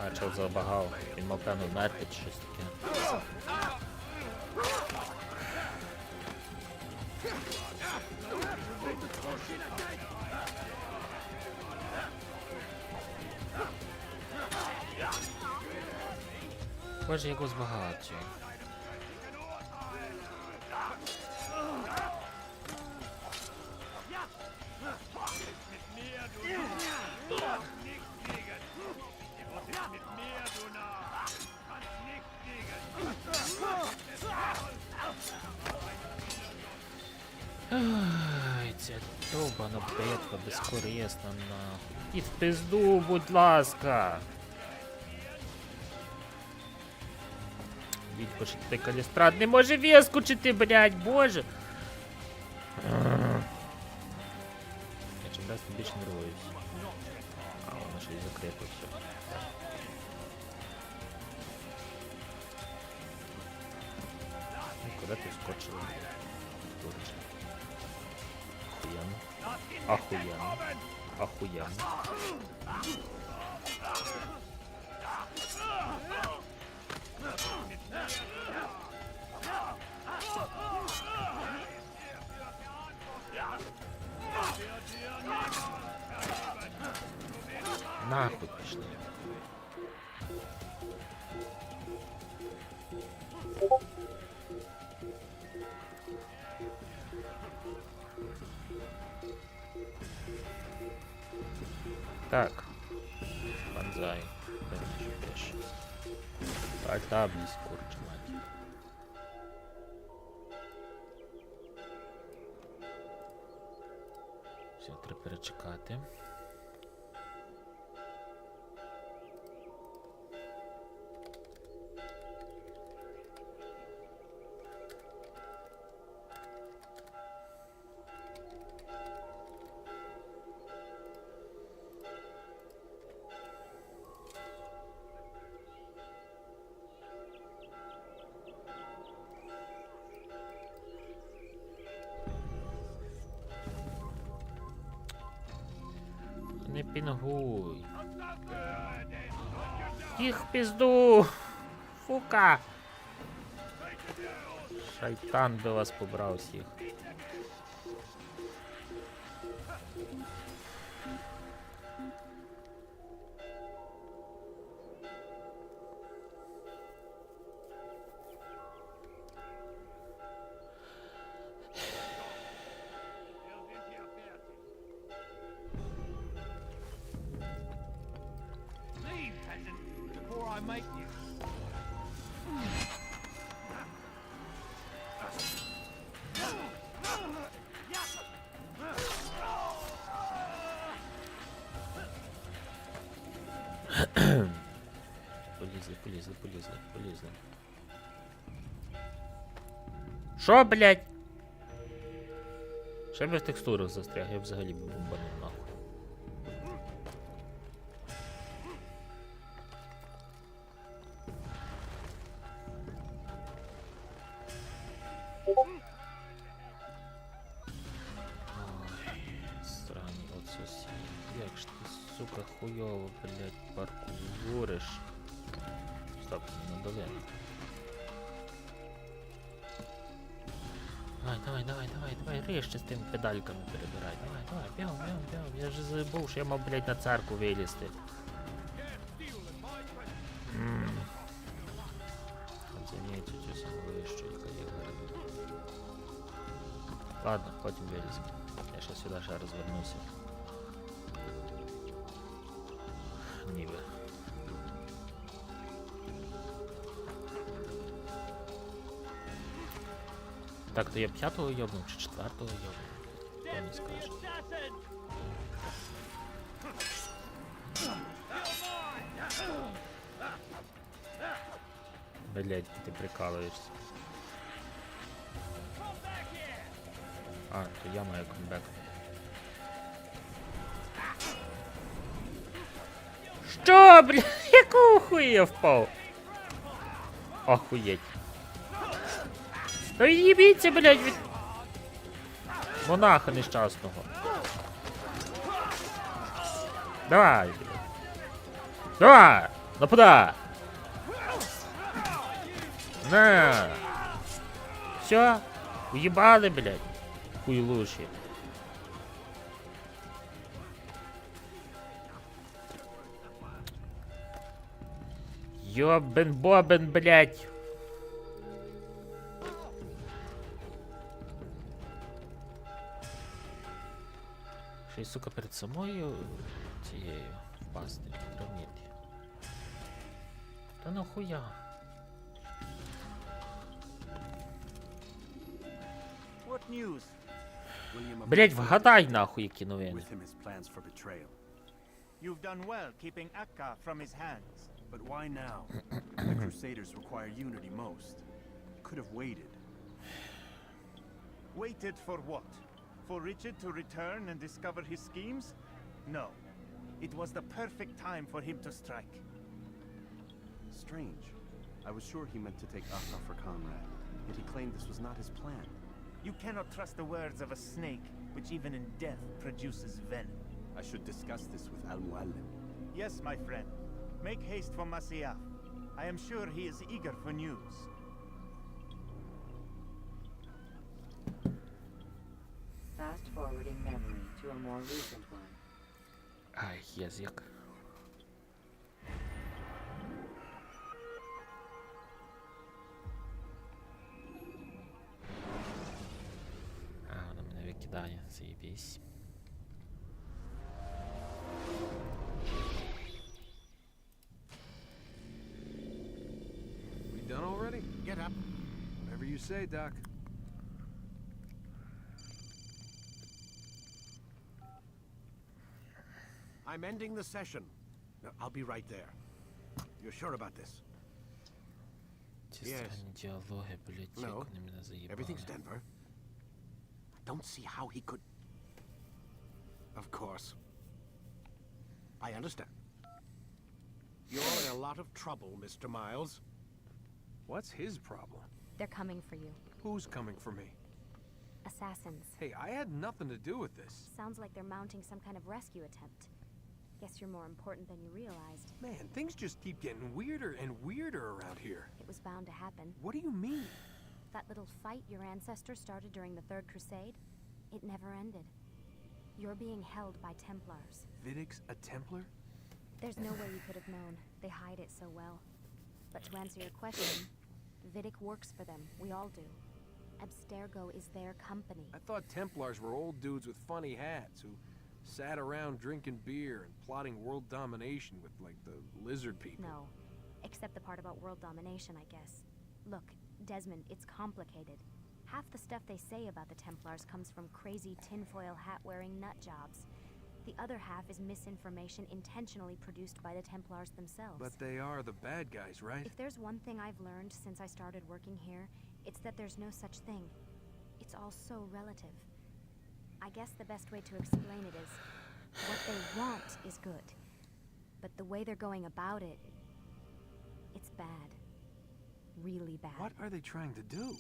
А, чел забагав. Він мав певно вмерти чи щось таке. Боже, його збагато. Ай, ця довбана битва безкорисна, нахуй. І в пизду, будь ласка. Дідько, що ти калістрат не може вискочити, блядь, боже. Я чим раз більше нервуюсь. А, воно ще й закрито все. Куди ти скочила? Охуенно. Охуенно. Охуенно. Нахуй пішли. Так. Банзай. Альта близко, мать. Все, треба перечекати. Не пінгуй. Їх в пізду. Фука. Шайтан би вас побрав всіх. Полізли. Шо, блядь? Ще би в текстурах застряг, я взагалі б бомбанув нахуй. Сраний Асасін. Як ж ти, сука, хуйово, блядь, паркуриш. Стоп, не на долину. Давай, ріжте з тими педальками перебирай. Давай, бігом. Я ж забув, що я мав, блядь, на церкву вилізти. Оцініть цю самовищу, яка є городу. Ладно, потім виліземо. Я ще сюди ще розвернуся. Ніби. Так, то я 5-го йобнув чи 4-го йобнув? Хто не скаже. Блядь, ти прикалуєшся. А, то я маю камбек. Що, блядь? Якого хуя я впав? Охуєть. Та їбіться, блядь, від... монаха нещасного. Давай, блядь. Давай! Нападай! На! Все? Уебали, блядь? Хуйлуши. Ёбен-бобен, блядь. Ще й, сука, перед самою цією впасти, підравніти. Та нахуя? What news? Блять, вгадай нахуй, які новини. With him his plans for betrayal. You've done well keeping Akka from his hands. But why now? The Crusaders require unity most. Could have waited. Waited for what? For Richard to return and discover his schemes? No. It was the perfect time for him to strike. Strange. I was sure he meant to take Akka for Conrad, yet he claimed this was not his plan. You cannot trust the words of a snake, which even in death produces venom. I should discuss this with Al-Muallim. Yes, my friend. Make haste for Masyaf. I am sure he is eager for news. Fast forwarding memory to a more recent one. Ай, язик. А, вона мене викидає, заєбісь. We done already? Get up. Whatever you say, Doc. I'm ending the session. No, I'll be right there. You're sure about this? Ці странні діалоги, блядь, як No. вони мене заїбали. Everything's Denver. I don't see how he could... Of course. I understand. You're in a lot of trouble, Mr. Miles. What's his problem? They're coming for you. Who's coming for me? Assassins. Hey, I had nothing to do with this. Sounds like they're mounting some kind of rescue attempt. Guess you're more important than you realized. Man, things just keep getting weirder and weirder around here. It was bound to happen. What do you mean? That little fight your ancestors started during the Third Crusade, it never ended. You're being held by Templars. Vidic's a Templar? There's no way you could have known. They hide it so well. But to answer your question, Vidic works for them. We all do. Abstergo is their company. I thought Templars were old dudes with funny hats who sat around drinking beer and plotting world domination with, like, the lizard people. No. Except the part about world domination, I guess. Look, Desmond, it's complicated. Half the stuff they say about the Templars comes from crazy tinfoil hat-wearing nut jobs. The other half is misinformation intentionally produced by the Templars themselves. But they are the bad guys, right? If there's one thing I've learned since I started working here, it's that there's no such thing. It's all so relative. I guess the best way to explain it is, what they want is good. But the way they're going about it, it's bad. Really bad. What are they trying to do?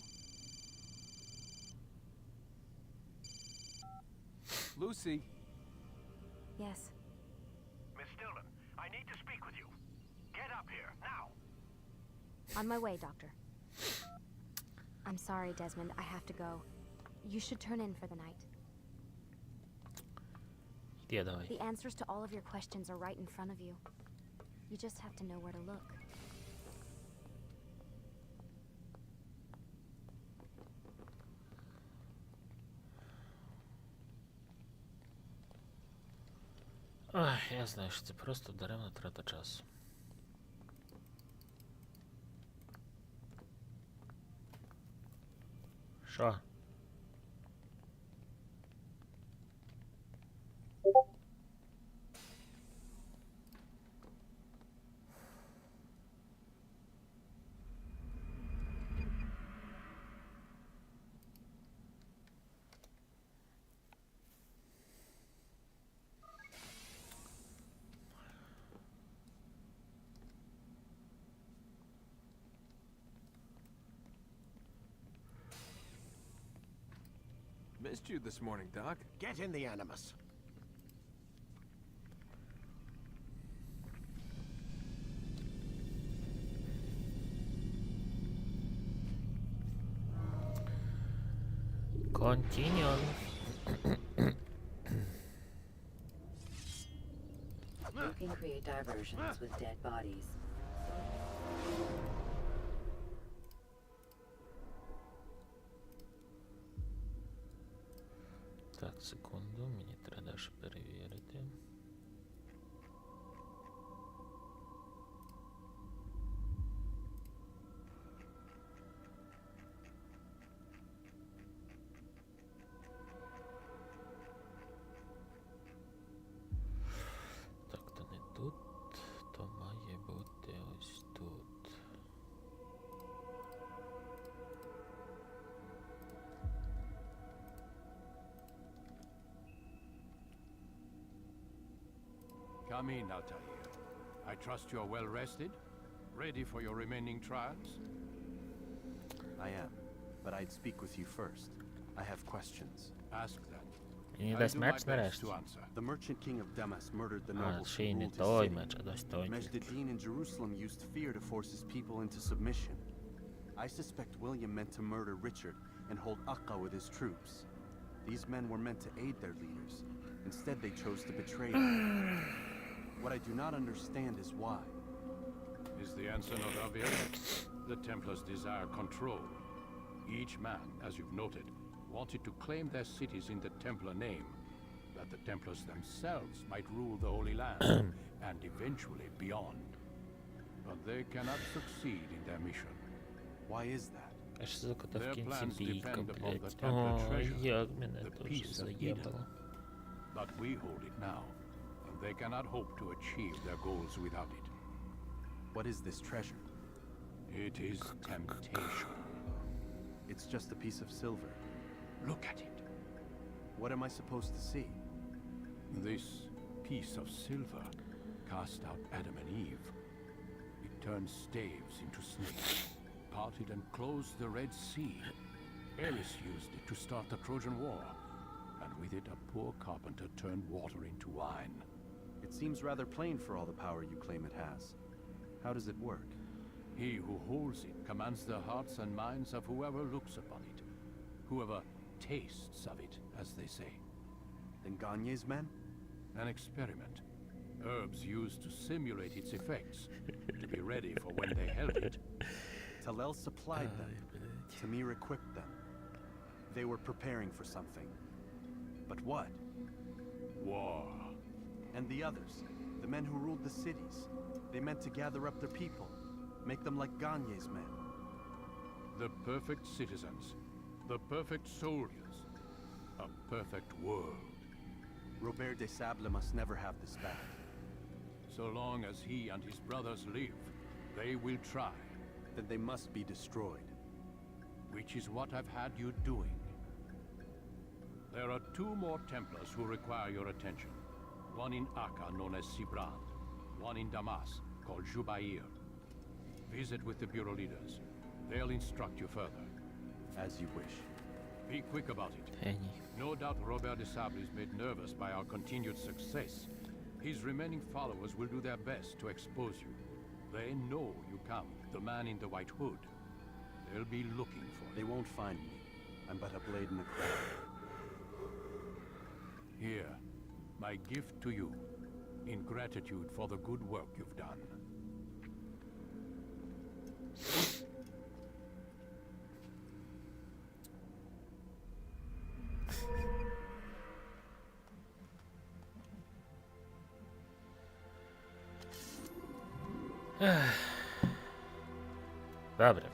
Lucy. Yes. Miss Stillman, I need to speak with you. Get up here, now. On my way, Doctor. I'm sorry, Desmond. I have to go. You should turn in for the night. Іди, давай. The answers to all of your questions are right in front of you. You just have to know where to look. Ой, я знаю, що це просто даремна трата часу. Що? Missed you this morning, Doc. Get in the Animus. Continue. You can create diversions with dead bodies. Так, секунду, мені треба дещо перевірити. Так, то не тут, то має бути ось тут. Come in, Altair. I trust you're well rested? Ready for your remaining trials? I am, but I'd speak with you first. I have questions. Ask then. Мені I'll дасть do my меч best нарешті. to answer. The merchant king of Damas murdered the А, nobles ще who й не ruled his той city. меч, а дасть той тільки. Majdeddin in Jerusalem used fear to force his people into submission. I suspect William meant to murder Richard and hold Akka with his troops. These men were meant to aid their leaders. Instead, they chose to betray them. What I do not understand is why. Is the answer not obvious? The Templars desire control. Each man, as you've noted, wanted to claim their cities in the Templar name, that the Templars themselves might rule the Holy Land, and eventually beyond. But they cannot succeed in their mission. Why is that? Аж закотав Their кінці plans бійка, depend upon the блядь. Templar О, treasure, як мене the тут peace of Eden. заєбало. But we hold it now, and they cannot hope to achieve their goals without it. What is this treasure? It is temptation. It's just a piece of silver. Look at it. What am I supposed to see? This piece of silver cast out Adam and Eve. It turned staves into snakes, parted and closed the Red Sea. Eris used it to start the Trojan War, and with it a poor carpenter turned water into wine. It seems rather plain for all the power you claim it has. How does it work? He who holds it commands the hearts and minds of whoever looks upon it, whoever tastes of it, as they say. Then Gagne's men? An experiment. Herbs used to simulate its effects, to be ready for when they held it. Talel supplied them. Tamir equipped them. They were preparing for something. But what? War. And the others, the men who ruled the cities, they meant to gather up their people, make them like Gagne's men. The perfect citizens, the perfect soldiers, a perfect world. Robert de Sable must never have this back. So long as he and his brothers live, they will try. Then they must be destroyed. Which is what I've had you doing. There are 2 more Templars who require your attention. One in Akka, known as Sibrand. One in Damas, called Jubair. Visit with the Bureau leaders. They'll instruct you further. As you wish. Be quick about it. Геній. No doubt Robert de Sable is made nervous by our continued success. His remaining followers will do their best to expose you. They know you come, the man in the white hood. They'll be looking for you. They won't find me. I'm but a blade in the crowd. Here, my gift to you, in gratitude for the good work you've done. Добре.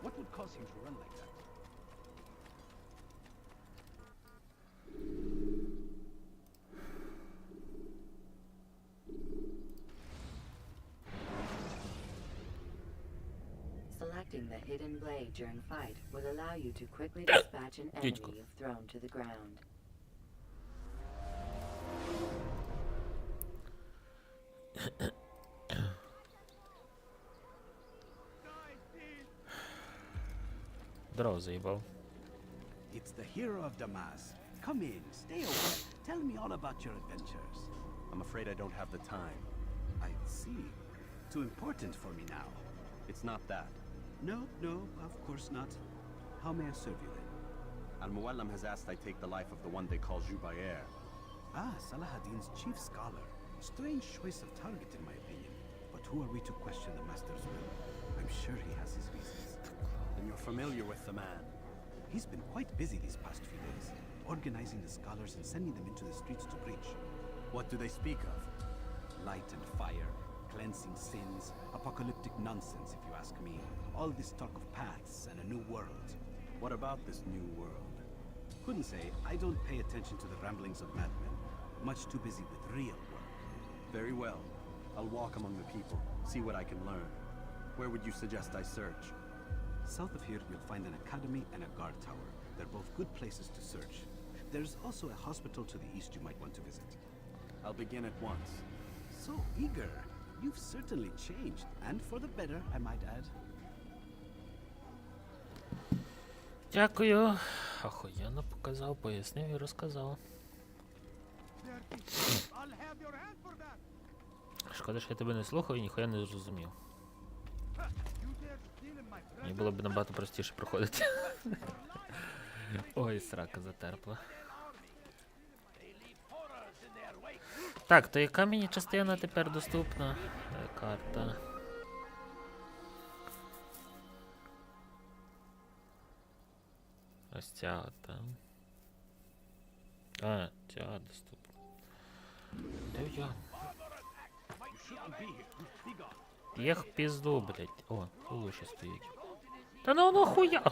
What would cause him to run like that? Selecting the hidden blade during fight will allow you to quickly dispatch an enemy you've thrown to the ground. Дров заїбав. It's the hero of Damas. Come in, stay away. Tell me all about your adventures. I'm afraid I don't have the time. I see. Too important for me now. It's not that. No, no, of course not. How may I serve you then? Al-Muallam has asked I take the life of the one they call Jubair. Ah, Salahuddin's chief scholar. Strange choice of target in my opinion. But who are we to question the master's will? I'm sure he has his reasons. Then you're familiar with the man. He's been quite busy these past few days, organizing the scholars and sending them into the streets to preach. What do they speak of? Light and fire, cleansing sins, apocalyptic nonsense if you ask me. All this talk of paths and a new world. What about this new world? Couldn't say. I don't pay attention to the ramblings of madmen. Much too busy with real work. Very well. I'll walk among the people, see what I can learn. Where would you suggest I search? South of here, you'll find an academy and a guard tower. They're both good places to search. There's also a hospital to the east you might want to visit. I'll begin at once. So eager. You've certainly changed, and for the better, I might add. Дякую. Охуєнно показав, пояснив і розказав. Шкода, що я тебе не слухав і ніхуя не зрозумів. Мені було б набагато простіше проходити. Ой, срака затерпла. Так, то яка мені частина тепер доступна? Карта. Ось ця от там. А, ця доступна. Де я? Їх в пізду, блять. О, лучше стоїть. Та ну нахуя?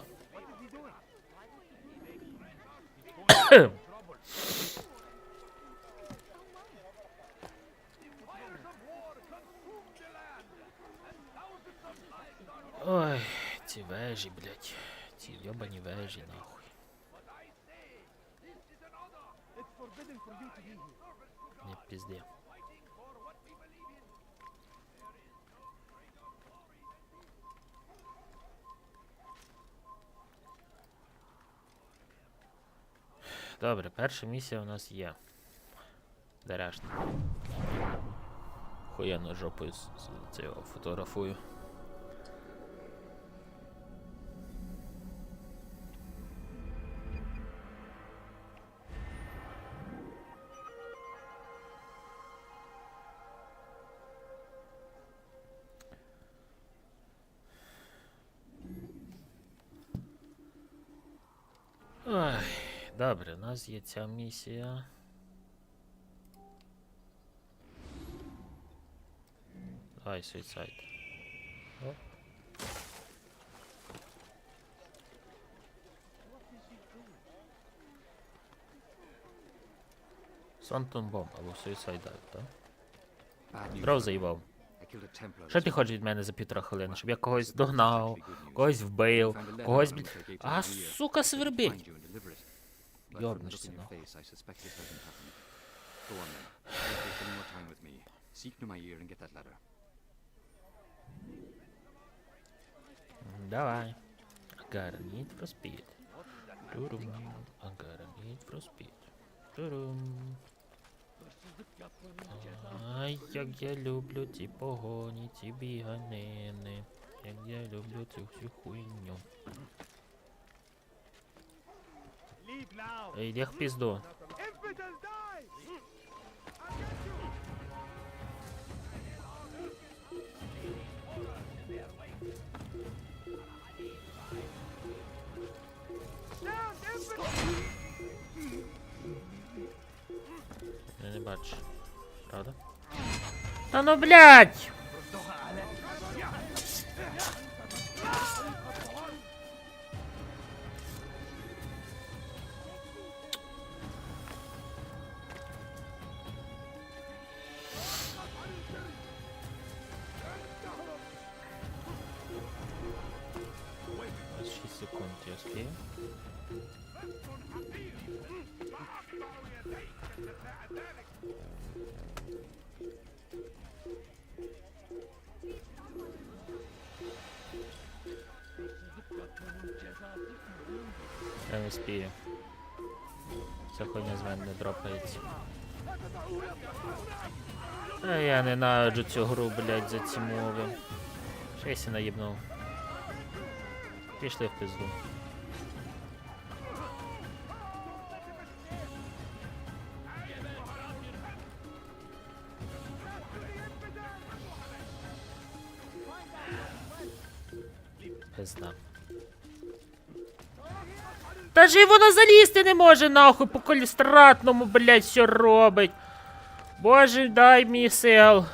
Ой, ці вежі, блять. Ці йобані вежі, нахуй. Не пізде. Добре, перша місія у нас є. Даряшна. Хуєнно жопою з цього фотографую. Ой, добре, у нас є ця місія. Давай, суїцайд. Оп. Сонтон бомб або суїцайд дайв, так? Дров заїбав. Що ти хочеш від мене за 1,5 хвилини? Щоб я когось догнав, когось вбив, когось, а, сука, свербить! Йобнешся, нахуй. Давай. I got a need for speed. I got a need for speed. Ай, як я люблю ці погоні, ці біганини. Як я люблю цю всю хуйню. Ей, йди в пізду. Я не бачу. Правда? Та ну, блядь! Секунд, я успею. Я не успею. Ця хуйня з мене не дропається. А я ненавиджу цю гру, блядь, за ці мови. Щось я наїбнув. Пішли в пизду. Пизда. Та ж і вона залізти не може, нахуй, по калістратному, блядь, все робить. Боже, дай мені сил.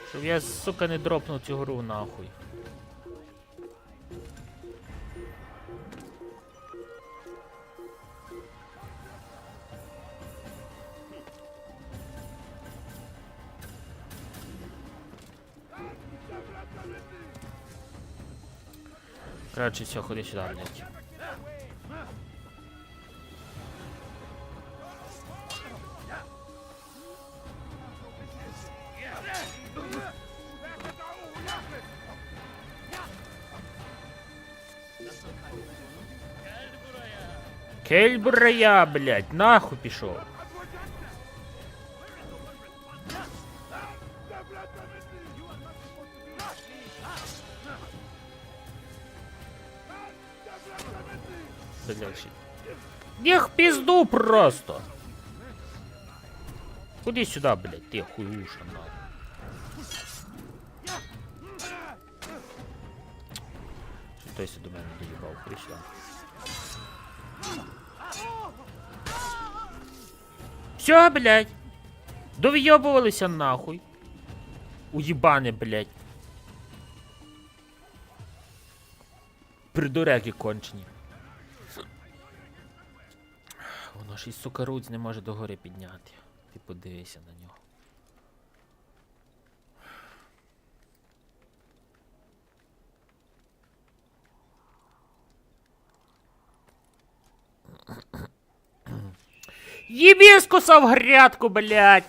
Щоб я, сука, не дропнув цю гру, нахуй. Короче, все, ходи сюда, блядь. Кельбурая, блядь, нахуй пішов. Блядь. Їх пизду просто. Ходи сюда, блядь, ти хуюша, нахуй. Що хтось до мене доїбав, ходи сюди. Все, блядь. Довйобувалися нахуй. Уїбани, блядь. Придуряки кончені. Воно ж і, сука, руць не може догори підняти. Ти подивися на нього. Єбі скусав грядку, блядь!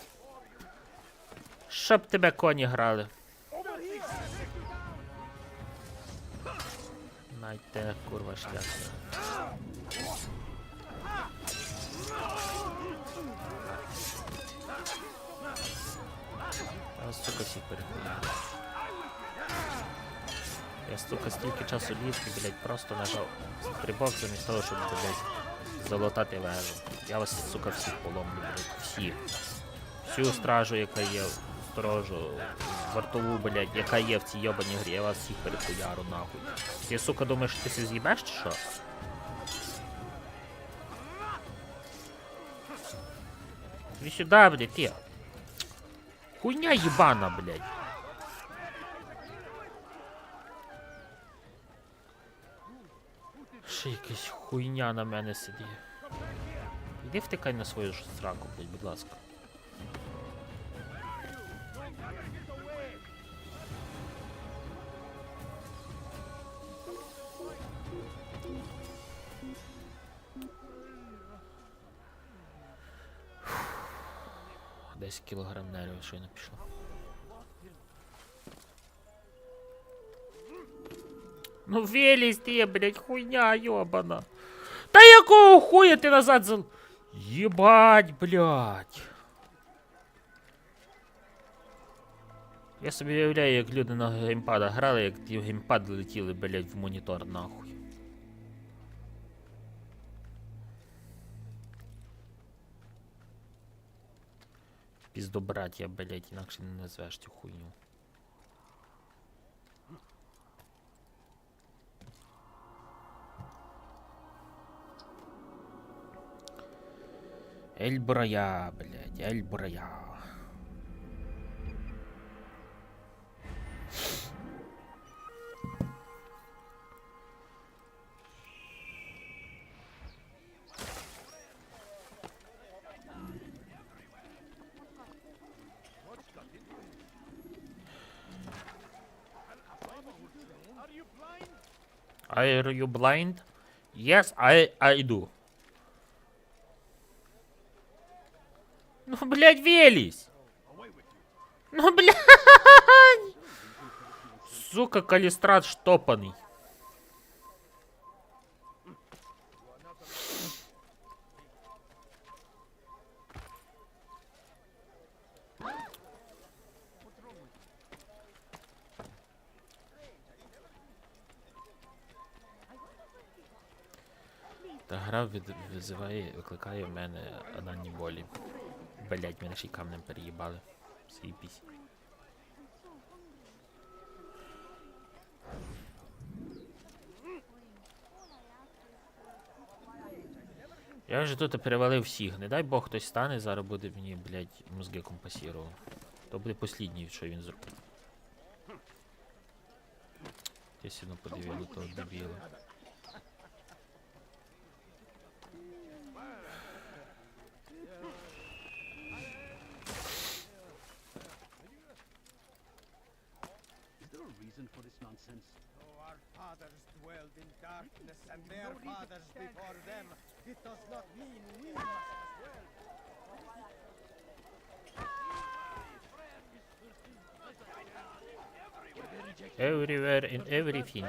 Щоб тебе коні грали. Найте, курва, шляпа. Я, сука, всіх перехуяю. Я, сука, стільки часу ліз і, блядь, просто нажав стрибок замість того, щоб, блядь, залутати вежу. Я вас, сука, всіх поломлю, блядь, всіх. Всю стражу, яка є, сторожу, вартову, блядь, яка є в цій йобаній грі, я вас всіх перехуяру, нахуй. Ти, сука, думаєш, ти се з'їбеш, чи що? Іди сюди, блядь, ти. Хуйня єбана, блядь. Ще якась хуйня на мене сидить. Іди втикай на свою ж сраку, блядь, будь ласка. Десь кілограм нервів щойно пішло. Ну велись ти, блядь, хуйня йобана. Та якого хуя ти назад зал... Єбать, блядь. Я собі уявляю, як люди на геймпадах грали, як ті геймпади летіли, блядь, в монітор, нахуй. Піздобраття, блять, інакше не назвеш цю хуйню. Ель-Бурая, блять, Ель-Бурая. Are you blind? Yes, I do. Ну, блядь, велись! Ну, блядь! Сука, калистрат штопанный. Та гра викликає в мене анальні болі. Блять, мене ще й камнем переїбали. Сіпісь. Я вже тут перевалив всіх. Не дай Бог хтось стане, зараз буде мені, блять, мозги компасірував. То буде послідній, що він зробив. Я сильно подивив до того дебіла. For this nonsense. Though our fathers dwelled in darkness and their fathers before them, it does not mean we must as well. Everywhere in everything.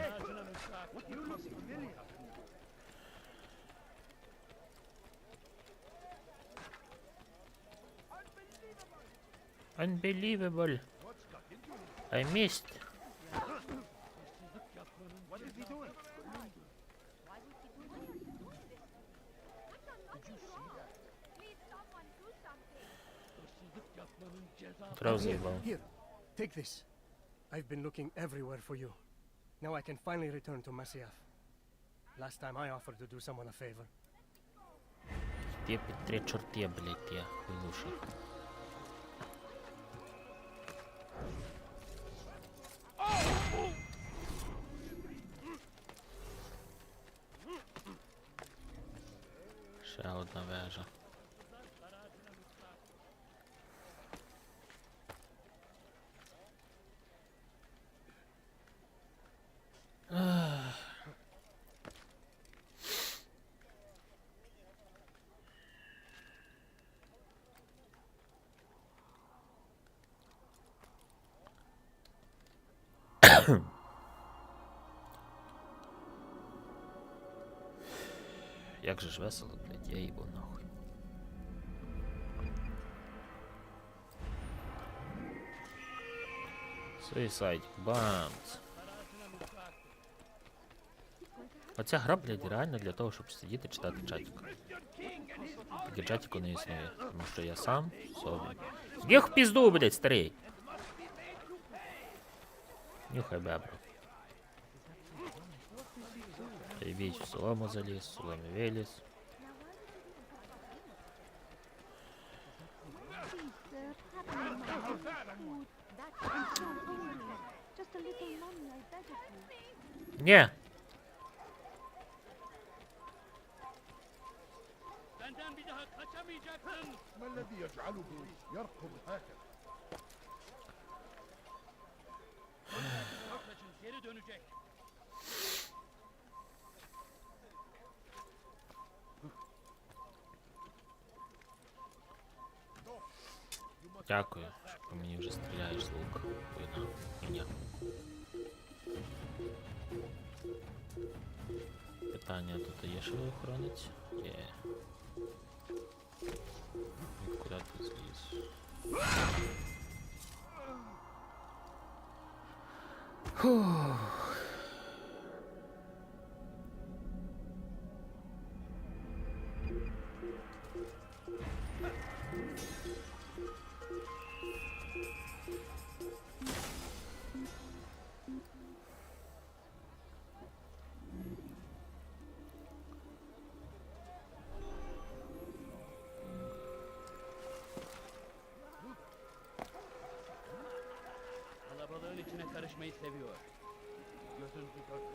Unbelievable. I missed. What is he doing? Трав заїбав. Here, take this. I've been looking everywhere for you. Now I can finally return to Masyaf. Last time I offered to do someone a favor. Те три чорти, блять, те хуйлуші. Ще одна вежа. Як же ж весело, блядь, я їбу нахуй. Суїсайд, бамц. Оця гра, блядь, реально для того, щоб сидіти читати чатик. Тільки чатику не існує, тому що я сам собі. Їх в пізду, блядь, старий! Нюхай бебру. Віч в солому заліз, в соломі виліз. Ні! ما الذي يجعله يركض هكذا؟ Дякую, що мені вже стріляєш з лука. Хуйна. Хуйня. Питання тут є, що охоронець? Є. І куди ти зліз? Фух.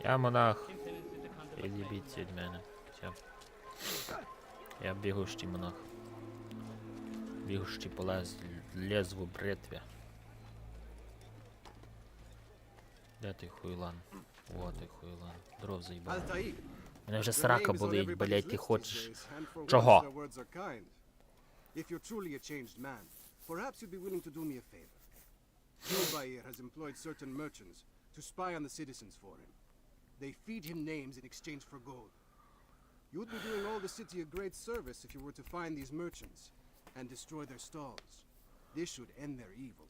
Я монах. Від'їбіться від мене. Все. Я бігущий монах. Бігущий по лезву бритві. Де ти хуйлан? О, ти хуйлан. Дров заїбав. Altair. Мене вже Your срака name is on болить, everybody's блять, ти lips хочеш. these days, and for once Чого? their words are kind. If you're truly a changed man, perhaps you'd be willing to do me a favor. Zubair has employed certain merchants to spy on the citizens for him. They feed him names in exchange for gold. You'd be doing all the city a great service if you were to find these merchants and destroy their stalls. This should end their evil.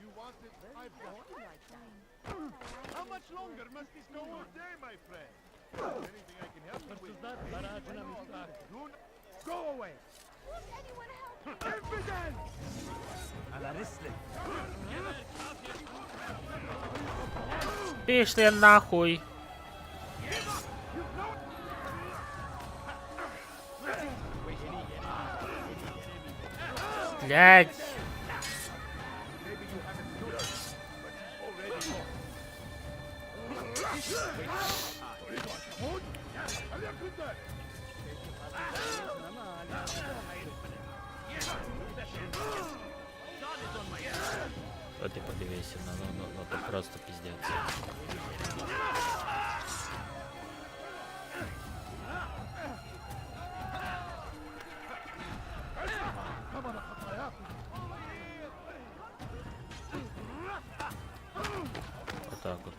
You want it? I've got it. How much longer must this go all day, my friend? Anything I can help you with? Do not go away. Won't anyone help me? Evidence! على رسلك. Пішли нахуй. Блять. О, ти подивися, ну то просто пиздец. Отак от.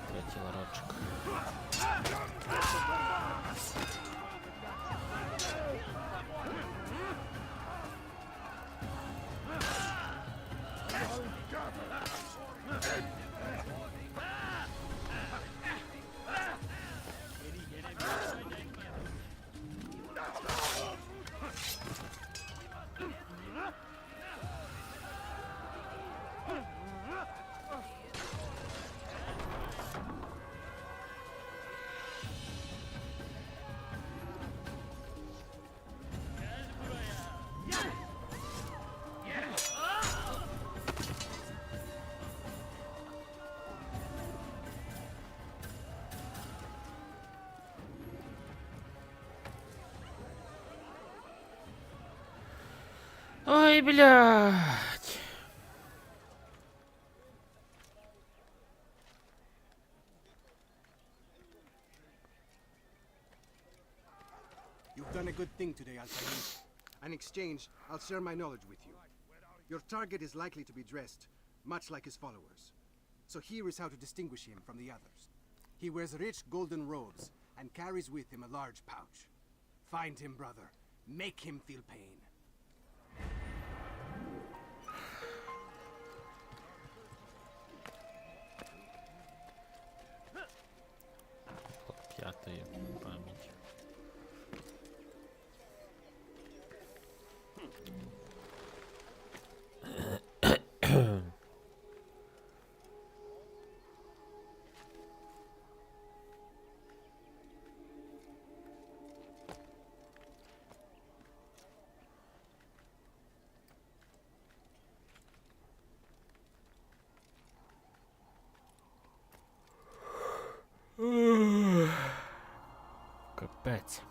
Третій ларочок. Ой, блядь. You've done a good thing today, Altair. In exchange, I'll share my knowledge with you. Your target is likely to be dressed, much like his followers. So here is how to distinguish him from the others. He wears rich golden robes and carries with him a large pouch. Find him, brother. Make him feel pain. П'ятої пам'яті. Капець.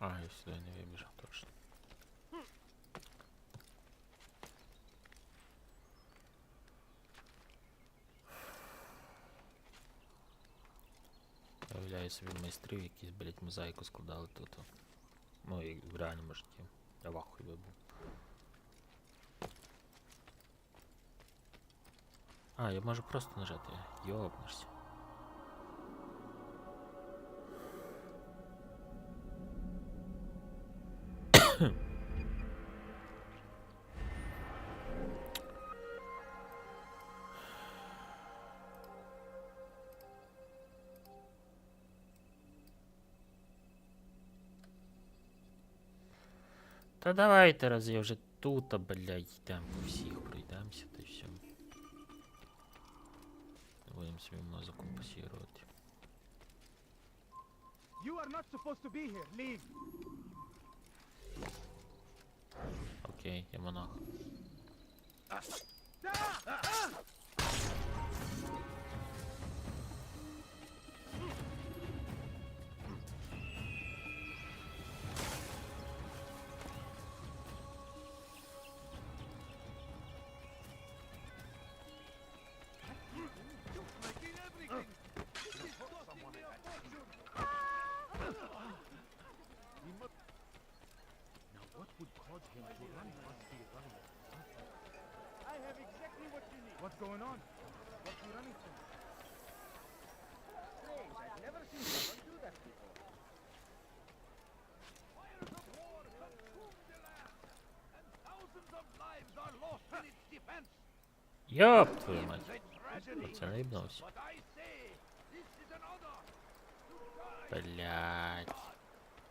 А, я сюди не вибіжав точно. Я уявляю собі майстрів, якісь, блять, мозаїку складали тут. Ну і в реальному житті. Я в ахуї би був. А, я можу просто нажати. Йобнешся. Та давайте, раз я вже тут, блядь, йдемо по всіх, пройдемося, та й все. Будемо собі мозок компасувати. You are not supposed to be here. Leave. Окей, я монах. I have exactly what you need. What's going on? What's he running from? Strange, I've never seen someone do that before. Fires of war consume the land, and thousands of lives are lost in its defense. Ёб твою мать. It's a tragedy, Це наїбнувся. but I say this is an honor to die Блядь.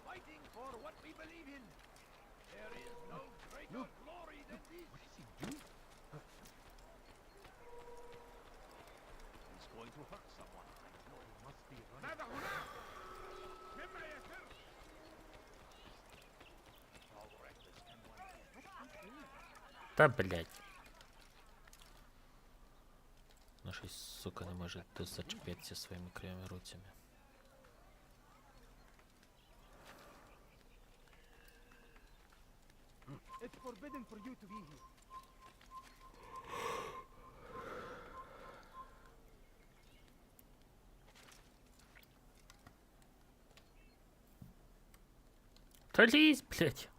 fighting for what we believe in. There is no greater glory than this. What is he doing? He's going to hurt someone. I know he must be running. How reckless can one be? Та блядь. Ну щось, сука, не може тут зачепитися своїми кривими руцями. It's forbidden for you to be here. Та лізь, блядь.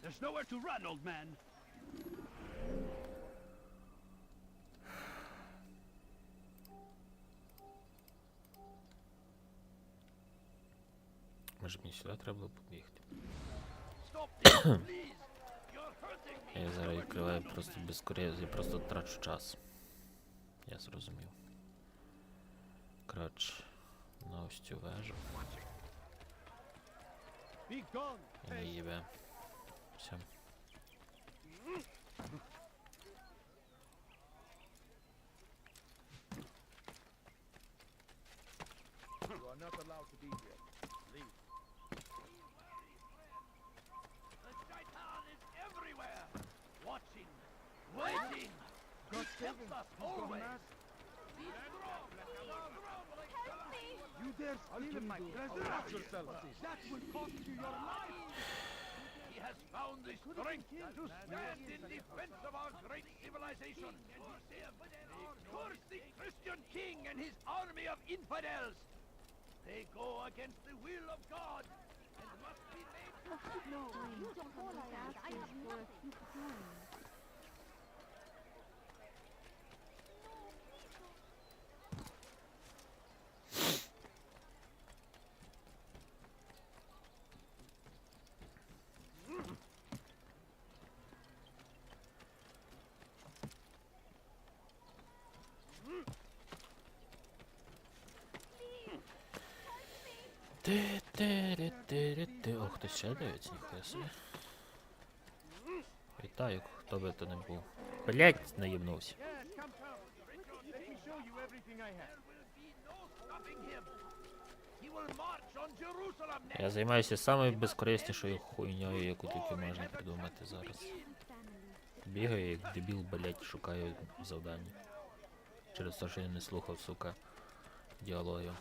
There's nowhere to run, old man. Може мені сюди треба було побігти. Stop this, please. You're hurting me. Я зараз відкриваю просто без кур'єрів, я просто трачу час. Я зрозумів. Коротше, на ось цю вежу. Be gone. І не їбе. Все. You are not allowed to be here. Leave. The shaitan is everywhere. Watching. Waiting. God He save tempts him. us He's gone always. mad. Be strong. Help me! You dare steal my treasure? Watch yourself. That will cost you your life. He has found the strength to stand in defense of our great civilization. Curse the Christian king and his army of infidels. They go against the will of God and must be made to No, you don't understand. I have nothing. О, хтось ще дивиться, ніхуя собі. Вітаю, хто би то не був. Блять, наїбнувся. Я займаюся самою безкориснішою хуйньою, яку тільки можна придумати зараз. Бігаю як дебіл, блять, шукаю завдання. Через те, що я не слухав, сука, діалогів.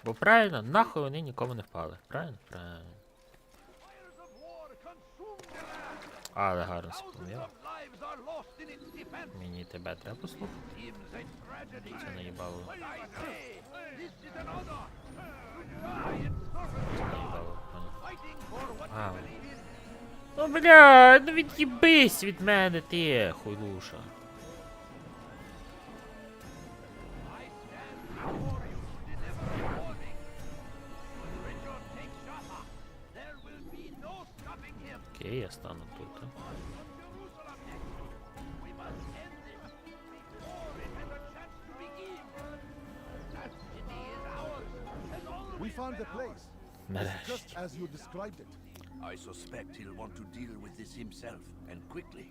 Бо правильно, нахуй вони нікому не впали. Правильно? Правильно. Але гарно спом'яв. Мені тебе треба послухати. Це наїбало. Це наїбало. А. Ну бля, ну від'їбись від мене ти, хуйлуша. Окей, я стану тут. We found the place. Нарешті. Just as you described it. I suspect he'll want to deal with this himself, and quickly.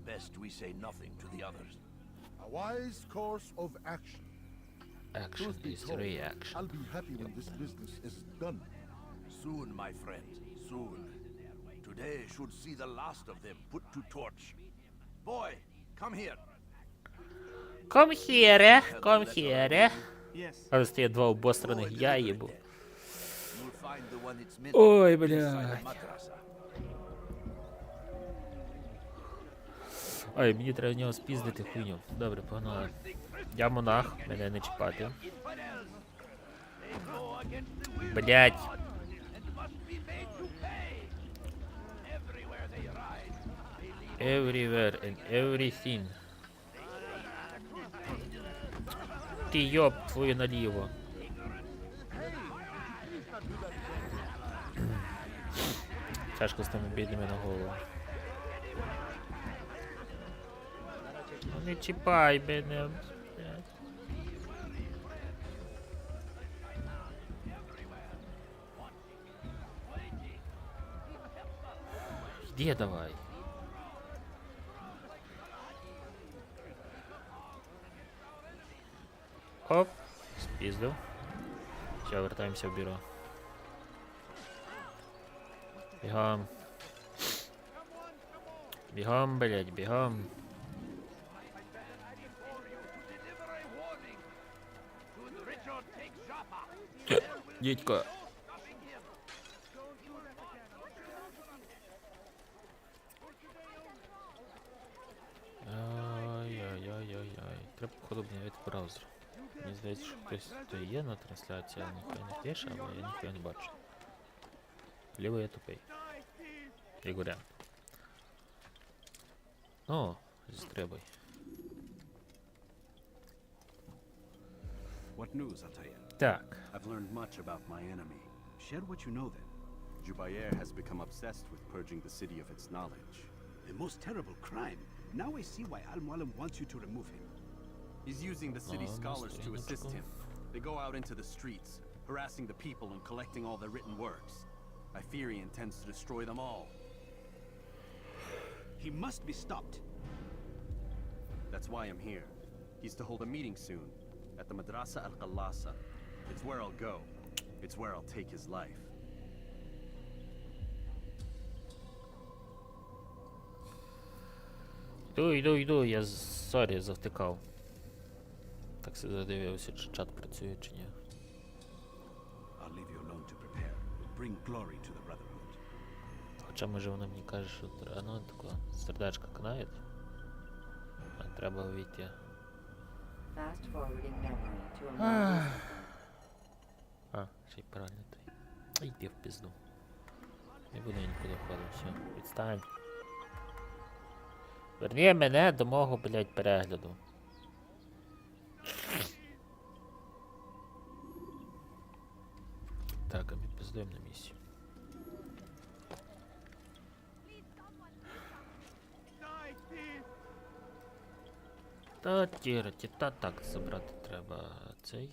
Best we say nothing to the others. A wise course of action. Action Truth be is told, reaction. I'll be happy when this business is done. Soon, my friend, soon. Today should see the last of them put to torch. Boy, come here. Come here, come here. Yes. Але стає два обостраних, я їбу. You'll find the one it's meant Ой, inside the блядь. madrasa. Ой, мені треба в нього спіздити хуйню. Добре, погнали. Я монах, мене не чіпати. Блять. Everywhere and everything. Ти йоб твою наліво. Тяжко з тими бідними на голову. Не чіпай мене. Йди давай. Оп, спіздив. Все, вертаємося в бюро. Бігом. Бігом, блять, бігом. Дідько. Ой-ой-ой-ой-ой. Треба, походу, обновити браузер. Мені здається, що хтось то є на трансляції, але ніхто не пише, але я ніхто не бачу. Либо я тупий. Як варіант. О, застрибуй. What news, Atayan? Так. I've learned much about my enemy. Share what you know then. Jubair has become obsessed with purging the city of its knowledge. A most terrible crime. Now I see why Al-Mualim wants you to remove him. He's using the city scholars to assist him. They go out into the streets, harassing the people and collecting all their written works. I fear he intends to destroy them all. He must be stopped. That's why I'm here. He's to hold a meeting soon, at the Madrasa al-Qallasa. It's where I'll go. It's where I'll take his life. Йду, я сорі, завтикав. Так се задивився, чи чат працює, чи ні. I'll leave you alone to prepare. Bring glory to the Brotherhood. Хоча, може, вона мені каже, що треба, ну, тако, сердечко кнає. А треба вийти. Fast forwarding memory to a more recent А, ще й правильно той. А йди в пізду. Не буду я нікуди входити, все, відстань. Верні мене до мого, блядь, перегляду. Так, а ми пиздуємо на місці. Та тірті, та так, забрати треба цей.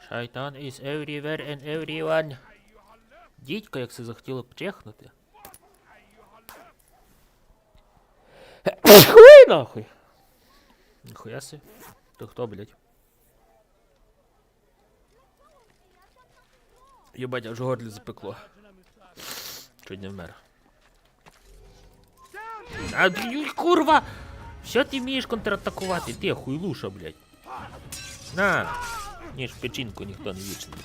Шайтан is everywhere and everyone. Дідько, як се захотіло пчехнути. Хуй нахуй. Ніхуя си. Ти хто, блядь? Єбать, аж горлі запекло. Чуть не вмер. А, курва! Що ти вмієш контратакувати? Ти хуйлуша, блядь. На! Ніж в печінку ніхто не вічний.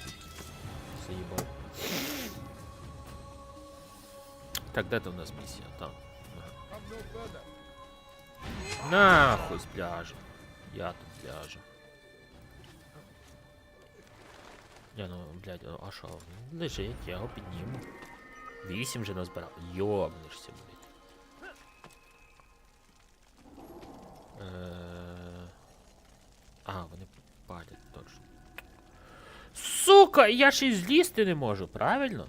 Заїбав. Так, де там у нас місія? Там. Нахуй з пляжу. Я тут пляжу. Я ну, блядь, а шо? Лежить, я його підніму. 8 вже назбирав. Йобнешся, блядь. А, вони палять точно. Сука, я ще й злізти не можу, правильно?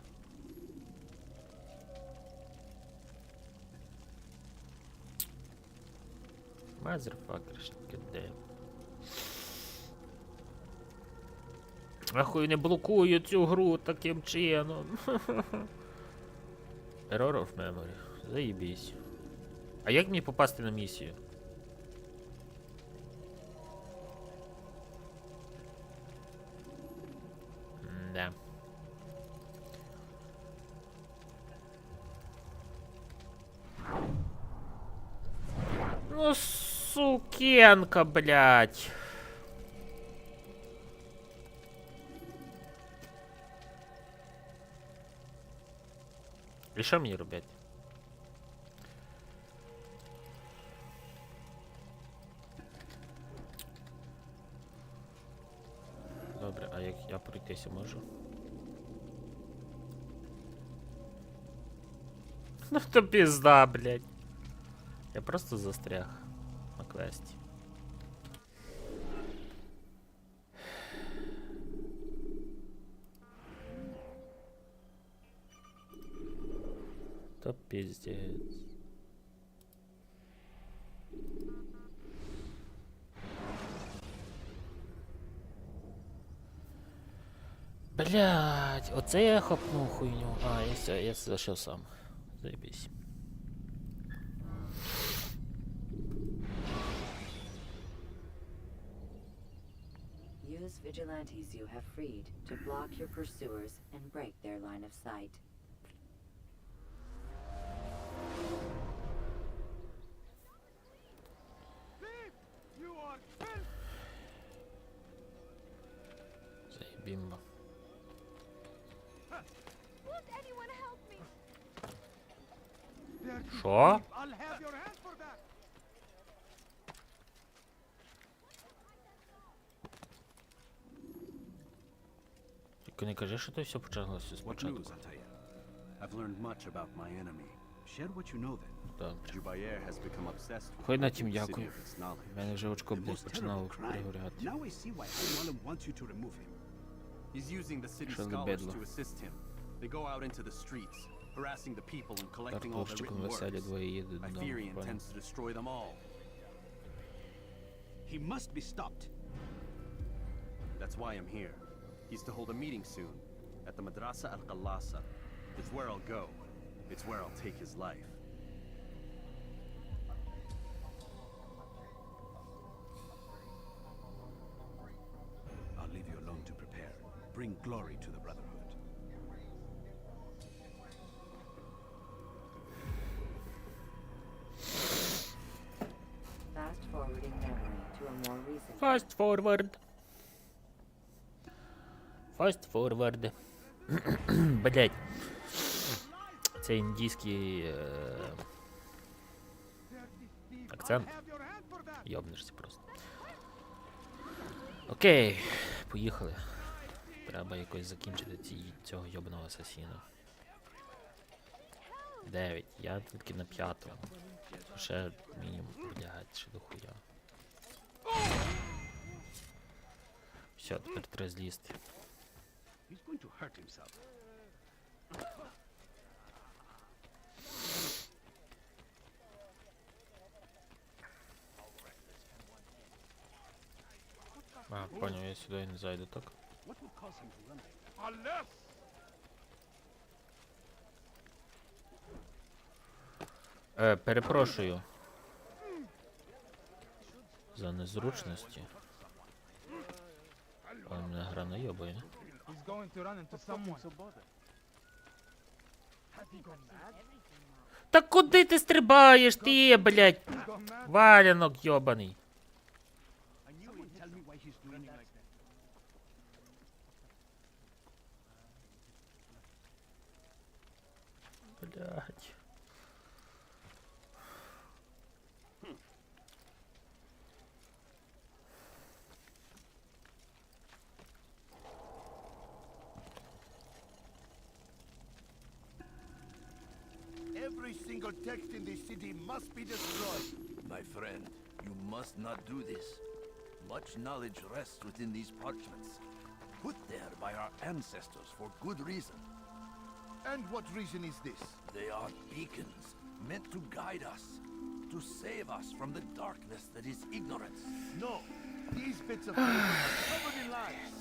Motherfucker, goddamn. Ахуй, не блокую цю гру таким чином. Error of memory. Заєбісь. А як мені попасти на місію? Да. Ну, сукенка, блядь. І що мені робити? Добре, а як я пройтися можу? Ну то пізда, блядь. Я просто застряг на квесті. То пиздец. Блять, оце я хапнув хуйню. А, я все, я зайшов сам. Заебись. Use vigilantes you have freed to block your pursuers and break their line of sight. Заебимба. Шо? Тільки не кажи, що то все почалося спочатку. I've learned much about my enemy. Share what you know then. Добре. has become obsessed with Хой на the тім city дякую. of its knowledge. В мене вже очко, The блядь, most починало terrible crime. пригоряти. Now I see why Al-Mualim wants you to remove him. He's using the city Що за scholars бедло? to assist him. They go out into the streets, harassing the people and collecting all the Картошчиком written веселі words. двоє їдуть I додому. fear he Правильно. intends to destroy them all. He must be stopped. That's why I'm here. He's to hold a meeting soon at the Madrasa al-Qallasa. It's where I'll go. It's where I'll take his life. I'll leave you alone to prepare. Bring glory to the Brotherhood. Fast forwarding memory to a more recent. Fast forward. Fast forward. Блять. Це індійський акцент. Йобнешся просто. Окей, поїхали. Треба якось закінчити цього йобаного асасіна. 9. Я тільки на 5-му. Ще мінімум, блядь, ще дохуя. Все, тепер треба злізти. He's going to hurt himself. А, понял, я сюди не зайду, так? Перепрошую. За незручності. Але мене гра найобує. Та куди ти стрибаєш, ти, блядь? Валянок йобаний. Блядь. Every single text in this city must be destroyed. My friend, you must not do this. Much knowledge rests within these parchments, put there by our ancestors for good reason. And what reason is this? They are beacons, meant to guide us, to save us from the darkness that is ignorance. No, these bits of paper are covered in lies.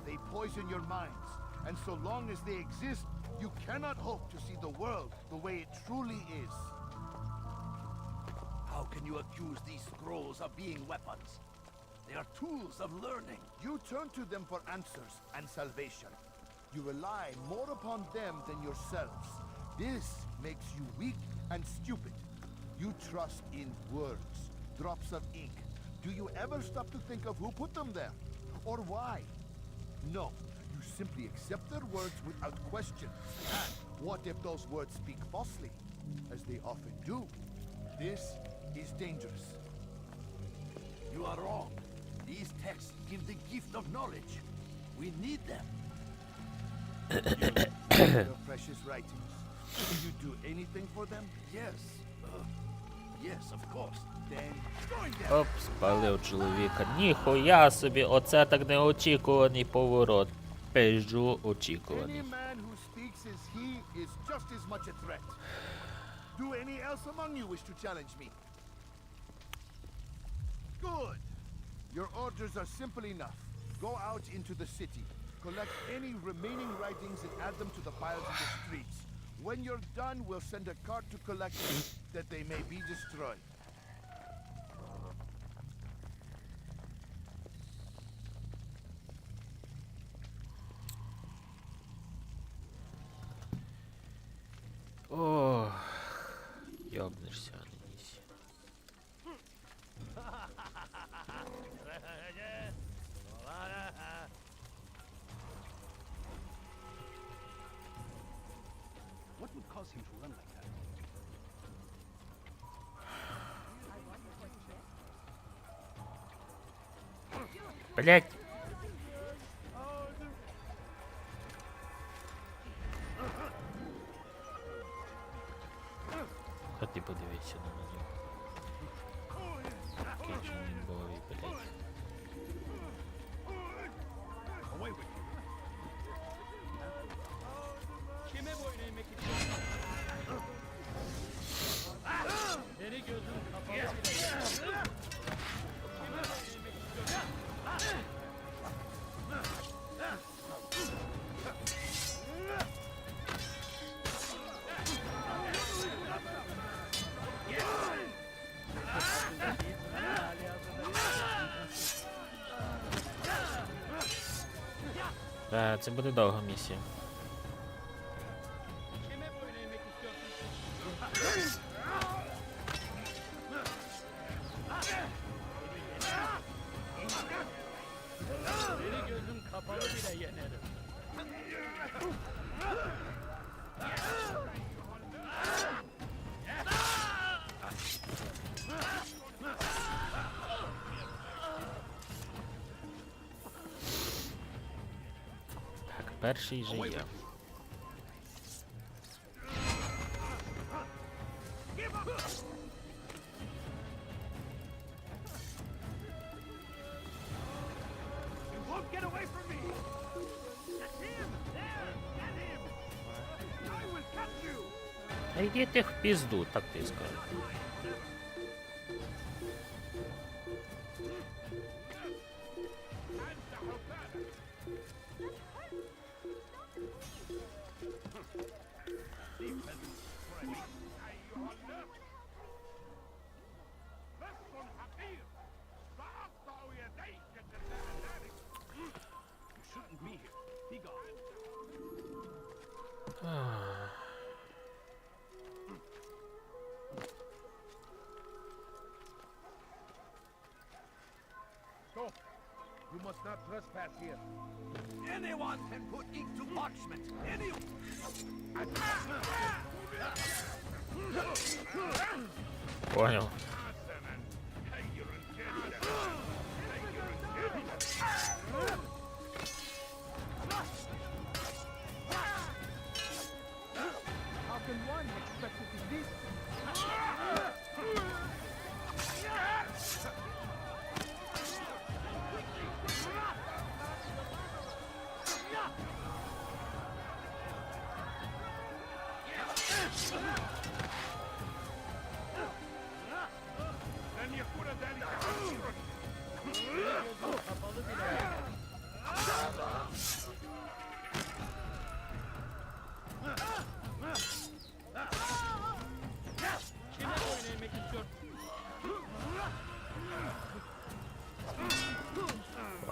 They poison your minds, and so long as they exist, you cannot hope to see the world the way it truly is. How can you accuse these scrolls of being weapons? They are tools of learning. You turn to them for answers and salvation. You rely more upon them than yourselves. This makes you weak and stupid. You trust in words, drops of ink. Do you ever stop to think of who put them there? Or why? No. You simply accept their words without question. And what if those words speak falsely? As they often do. This is dangerous. You are wrong. These texts give the gift of knowledge. We need them. Your precious writings. Will you do anything for them? Yes. Yes, of course. Then join them. Оп, спалив чоловіка. Ніхуя собі, оце так неочікуваний поворот. Пежу очікуваний. Any man who speaks as he is just as much a threat. Do any else among you wish to challenge me? Good. Your orders are simple enough. Go out into the city, collect any remaining writings and add them to the piles in the streets. When you're done, we'll send a cart to collect them, that they may be destroyed. Ох, йобнешся, Анісі. What would cause him to run like that? Блять. А ти подивися на нього. Який же він бовий, блять. Це буде довга місія. Перший же я. А йдіть в пізду, так ти скажеш. Stop! You must not trespass here. Anyone can put ink to parchment. Понял. How can one expect to do this?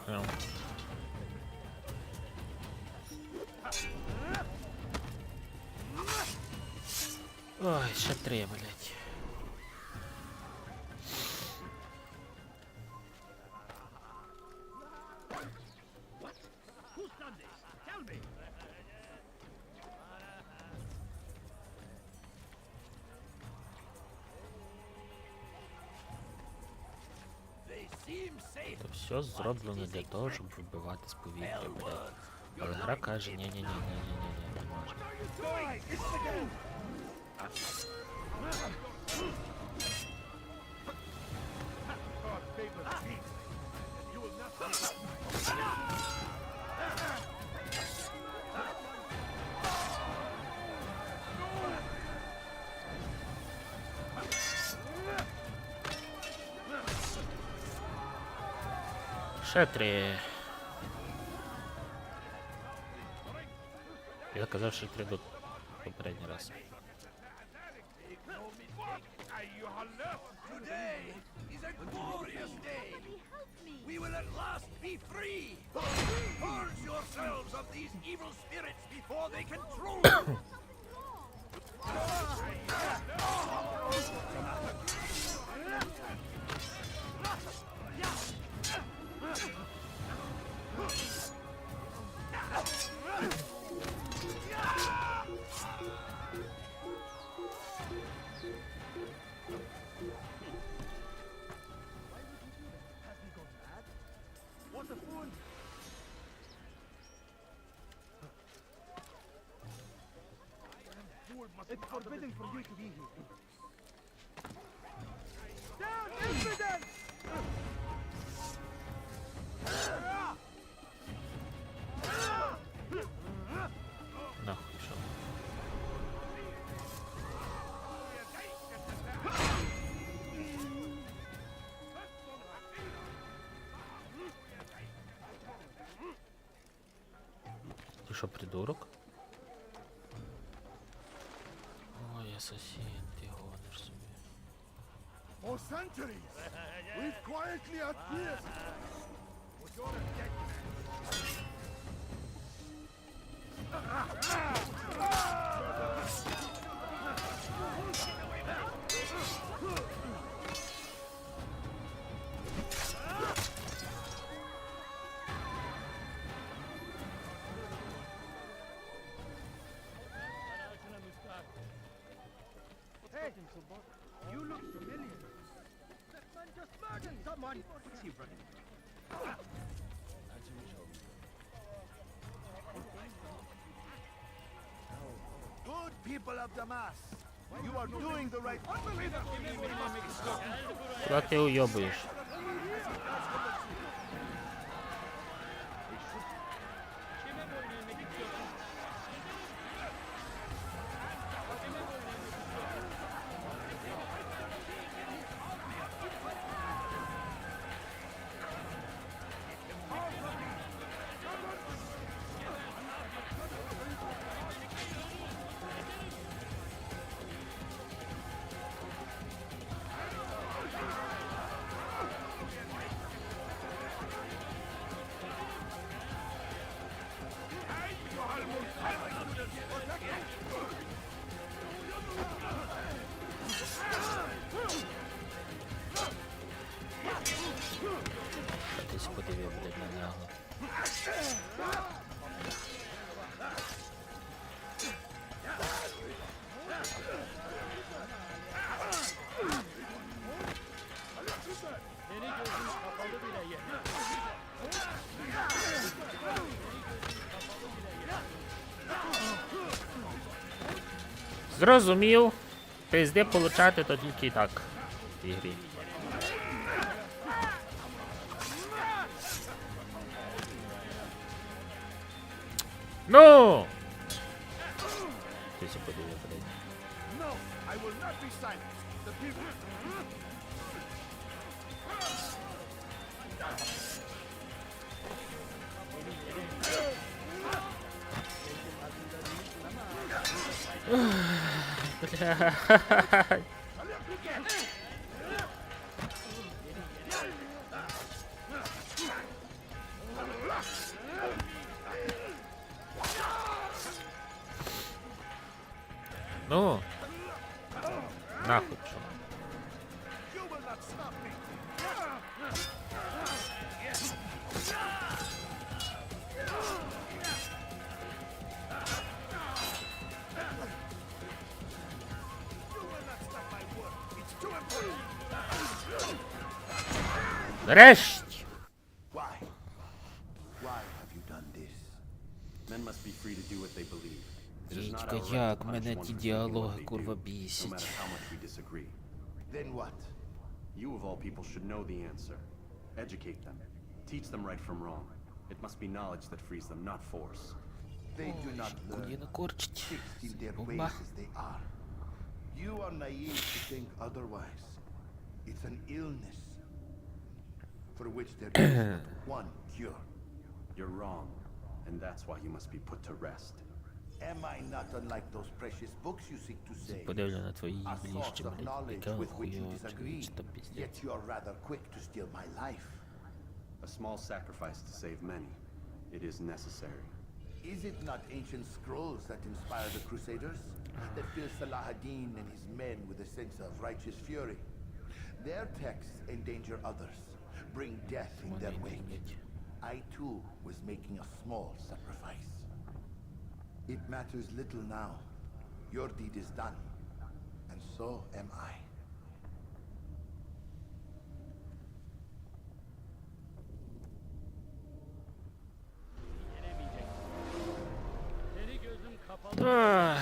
Понял. Ой, ще 3, блядь. Who's done this? Tell me! They seem safe. Це все зроблено для того, щоб вибивати з повітря, блядь. Але гра каже, ні-ні-ні-ні-ні-ні, не можна. Ще 3. Я казав, що 3 до попередній раз. Today is a glorious day. We will at last be free. Purge yourselves of these evil spirits before they control you. What a fool! It's forbidden for you to be here. Down, infidels! Нахуй пішов. Ти що, придурок? Ой, Асасін, ти гониш собі. For centuries, we've quietly acquiesced. Hey, you look familiar. That man just murdered someone. What's he running? Good people of Damas, you are doing the right thing. Куда ти уйобуєш? Зрозумів. Пизди получати то тільки так в ігрі. Ну! Ти сі подивив, блядь. No, I will not be silenced. The people... Блядь. Ну, нахуй що. You will not stop me. Нарешті! Why? Why have you done this? Men must be free to do what they believe. It is not Дідько, our right to як punish мене one ті for thinking діалоги, what they курва, do, no бісять. matter how much we disagree. Then what? You of all people should know the answer. Educate them. Teach them right from wrong. It must be knowledge that frees them, not force. They do not learn. Коліна корчить. Fixed in their Бомба. ways as they are. You are naive to think otherwise. It's an illness for which there is but one cure. You're wrong, and that's why you must be put to rest. Am I not unlike those precious books you seek to save? Подивлю на твої A source бліжче, of блядь. knowledge Яка with which you хуйова, disagree, чи то піздець. yet you are rather quick to steal my life. A small sacrifice to save many. It is necessary. Is it not ancient scrolls that inspire the Crusaders? That fill Salah ad-Din and his men with a sense of righteous fury? Their texts endanger others, bring death in their wake. I too was making a small sacrifice. It matters little now. Your deed is done, and so am I. Ах.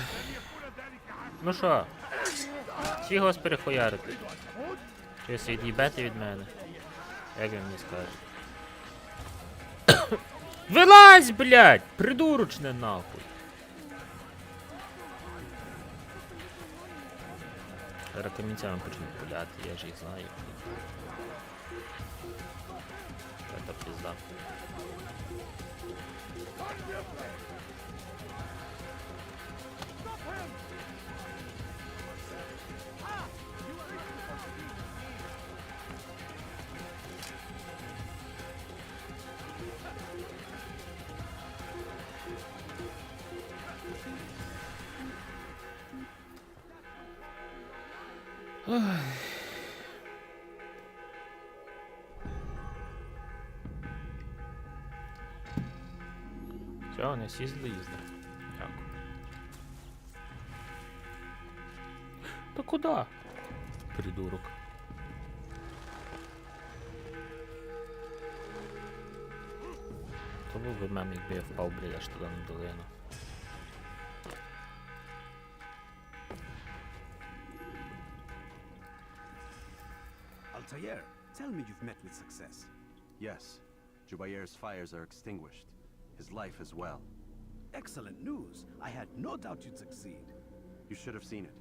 Ну що? Всі його перехуярити. Щось від'їбете від мене. Як він мені скаже? Вилазь, блядь! Придурочне нахуй! Зараз камінцями почнуть пуляти, я ж їх знаю. Це пізда. Все, вони всі злізли. Дякую. Та куди? Придурок. То був би мем, якби я впав, блядь, аж туди на долину. Altair, tell me you've met with success. Yes. Jubayr's fires are extinguished. His life as well. Excellent news. I had no doubt you'd succeed. You should have seen it.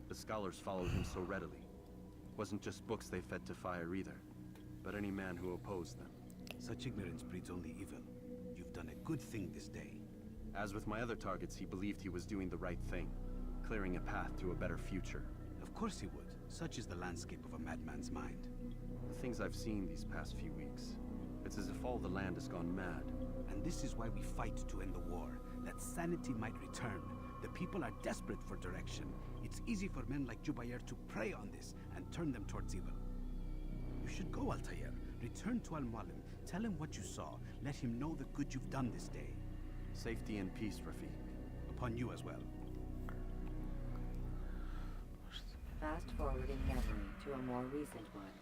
The scholars followed him so readily. Wasn't just books they fed to fire either, but any man who opposed them. Such ignorance breeds only evil. You've done a good thing this day. As with my other targets, he believed he was doing the right thing, clearing a path to a better future. Of course he would. Such is the landscape of a madman's mind. The things I've seen these past few weeks, it's as if all the land has gone mad. And this is why we fight to end the war, that sanity might return. The people are desperate for direction. It's easy for men like Jubayr to prey on this and turn them towards evil. You should go, Altair. Return to Al-Mualim. Tell him what you saw. Let him know the good you've done this day. Safety and peace, Rafiq. Upon you as well. Fast forwarding memory to a more recent one.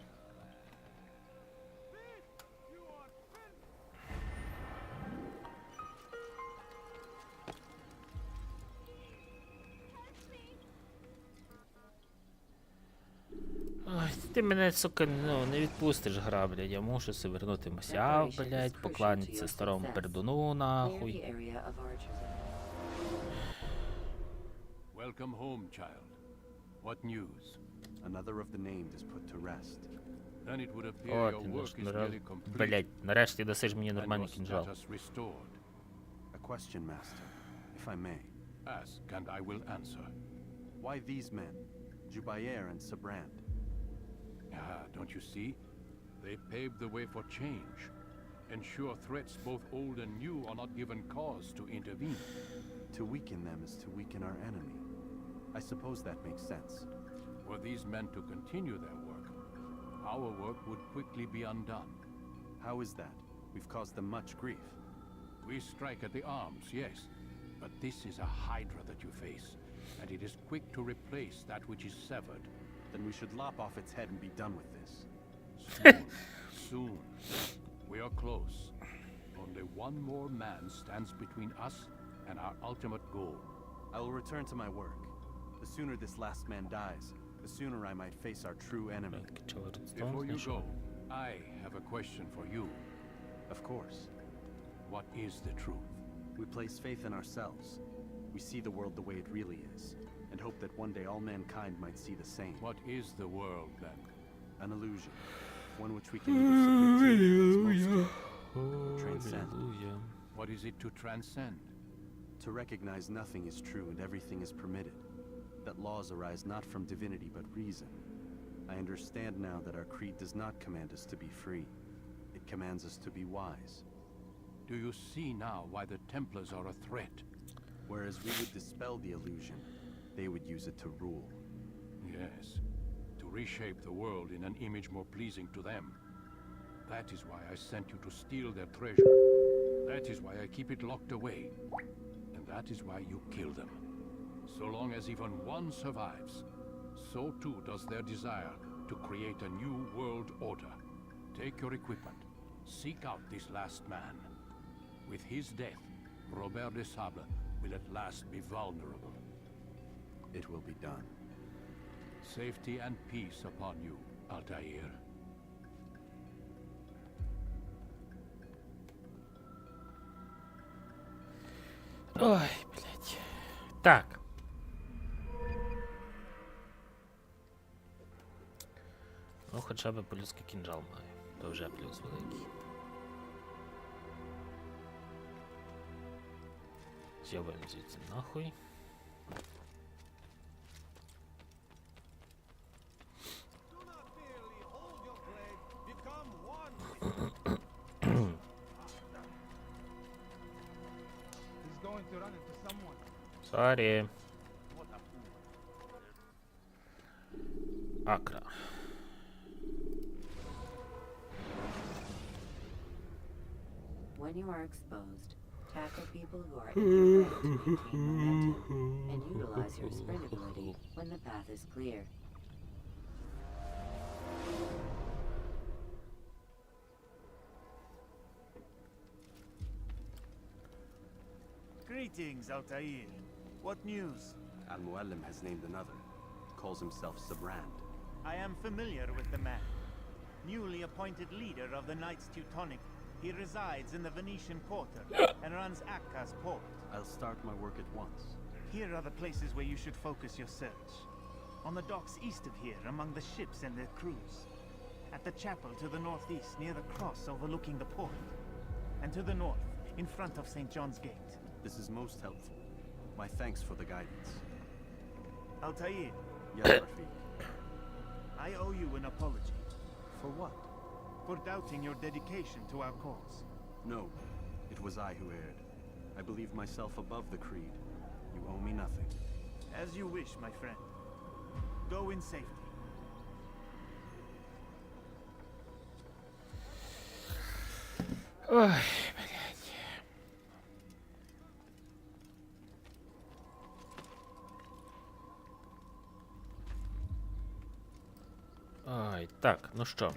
ти мене, сука, ну, не відпустиш, гра, блядь. Я мушу се вернути в Масяв, блядь, покланятися старому пердуну, нахуй. Welcome home, child. What news? Another of the named is put to rest. Then it would appear О, your ти work is наш, nearly complete. блядь, нарешті дасиш мені and нормальний your кінжал. status restored. A question, Master, if I may. Ask, and I will answer. Why these men, Jubayer and Sabrand? Ah, don't you see? They paved the way for change. Ensure threats both old and new are not given cause to intervene. To weaken them is to weaken our enemy. I suppose that makes sense. Were these men to continue their work, our work would quickly be undone. How is that? We've caused them much grief. We strike at the arms, yes, but this is a hydra that you face, and it is quick to replace that which is severed. Then we should lop off its head and be done with this. Soon, soon. We are close. Only one more man stands between us and our ultimate goal. I will return to my work. The sooner this last man dies, the sooner I might face our true enemy. Before you go, I have a question for you. Of course. What is the truth? We place faith in ourselves. We see the world the way it really is, and hope that one day all mankind might see the same. What is the world, then? An illusion. One which we can neither submit to, as most do, transcend. What is it to transcend? To recognize nothing is true and everything is permitted. That laws arise not from divinity but reason. I understand now that our creed does not command us to be free. It commands us to be wise. Do you see now why the Templars are a threat? Whereas we would dispel the illusion, they would use it to rule. Yes, to reshape the world in an image more pleasing to them. That is why I sent you to steal their treasure. That is why I keep it locked away. And that is why you kill them. So long as even one survives, so too does their desire to create a new world order. Take your equipment. Seek out this last man. With his death, Robert de Sable will at last be vulnerable. It will be done. Safety and peace upon you, Altair. Ой, блядь. Так. Ну, хоча б по-людськи кінжал маю. То вже плюс великий. З'явимо звідси нахуй. Сорі. Акра. When you are exposed, tackle people who are in your way to maintain momentum, and utilize your sprint ability when the path is clear. Greetings, Altair. What news? Al-Muallim has named another. Calls himself Sabrand. I am familiar with the man. Newly appointed leader of the Knights Teutonic, he resides in the Venetian Quarter and runs Akka's port. I'll start my work at once. Here are the places where you should focus your search. On the docks east of here, among the ships and their crews. At the chapel to the northeast, near the cross overlooking the port. And to the north, in front of St. John's Gate. This is most helpful. My thanks for the guidance. Altair, Yes, Rafiq. I owe you an apology. For what? For doubting your dedication to our cause. No, it was I who erred. I believe myself above the creed. You owe me nothing. As you wish, my friend. Go in safety. Ой, блядь. Ой, так, ну що.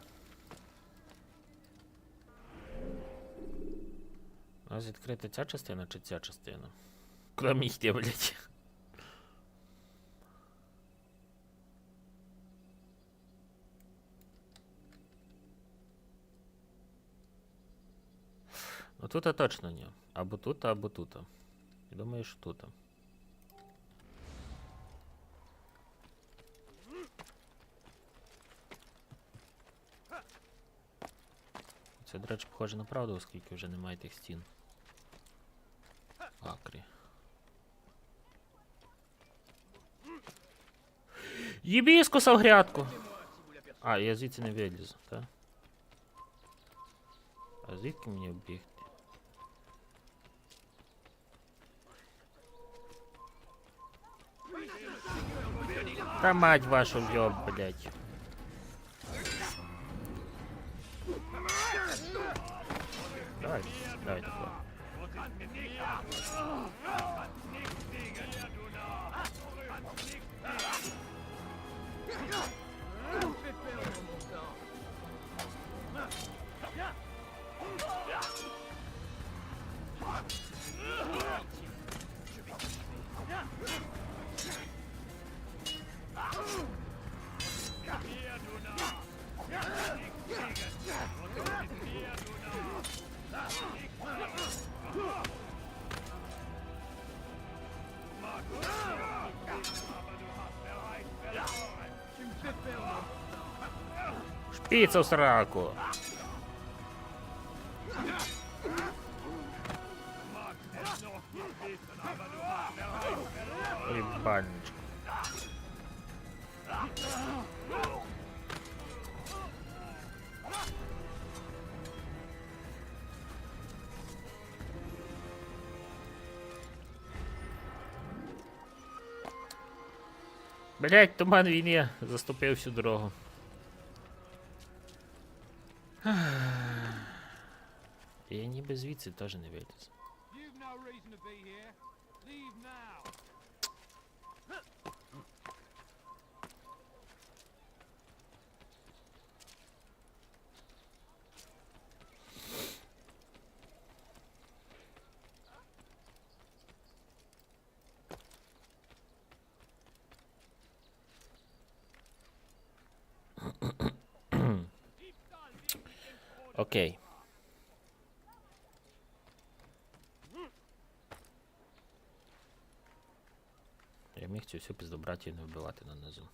У нас відкрита ця частина чи ця частина? Куди мені йти, блядь? Ну тут точно ні. Або тут, або тут. Думаю, що тут. Це, до речі, похоже на правду, оскільки вже немає тих стін. Акрі. Єбі, скосав грядку! А, я звідси не вилізу, так? А звідки мені обігти? Та мать вашу ёб, блядь. Давай, давай такое. Шпица в сраку. Ебанечку. Блять, туман війни заступив всю дорогу. Я ніби звідси теж не виліз. Окей. Я міг цю всю піздобратію не вбивати нанизу.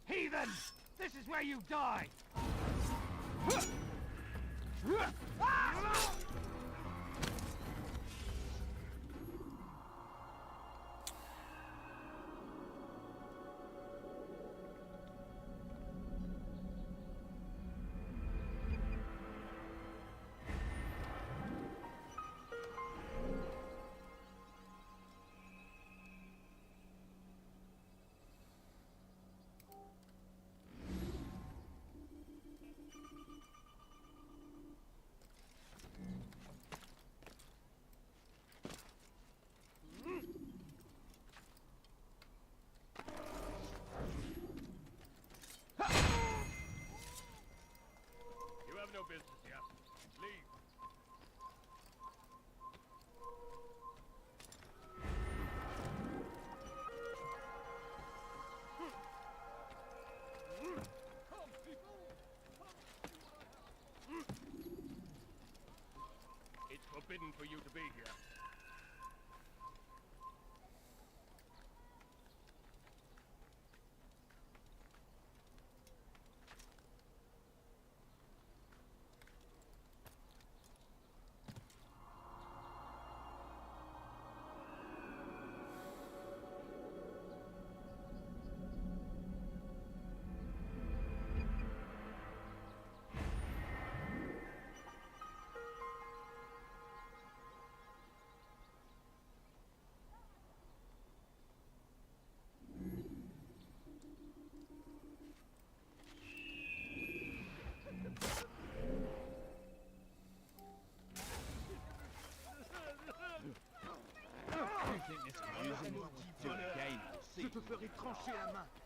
Heathen! This is where you die! No business here. Leave. It's forbidden for you to be here. Je te ferai trancher la main.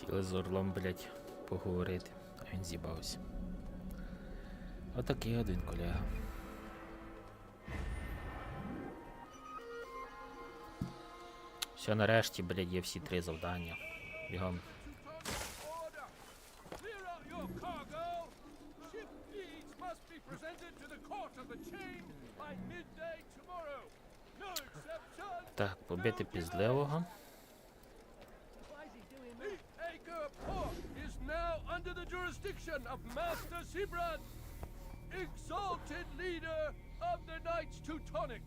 Хотіли з Орлом, блядь, поговорити, а він з'їбався. Отакий один колега. Все, нарешті, блядь, є всі 3 завдання. Бігом. Так, побити пізливого. Exalted leader of the Knights Teutonic.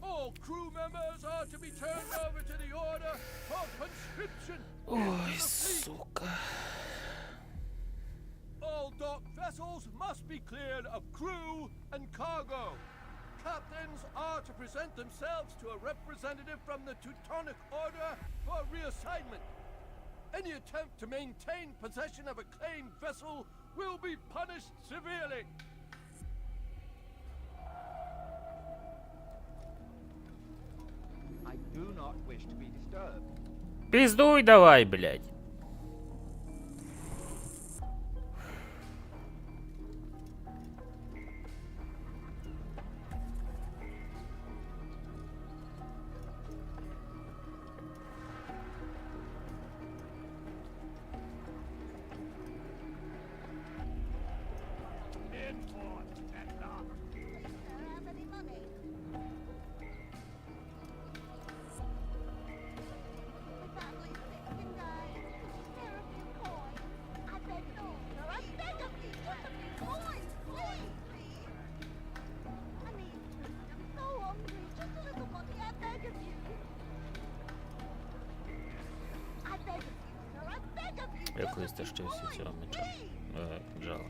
All crew members are to be turned over to the order for conscription. Ой, сука. All docked vessels must be cleared of crew and cargo. Captains are to present themselves to a representative from the Teutonic Order for reassignment. Any attempt to maintain possession of a claimed vessel will be punished severely. I do not wish to be disturbed. Пиздуй давай, блядь. Я колись теж вчився цього меча. Джала.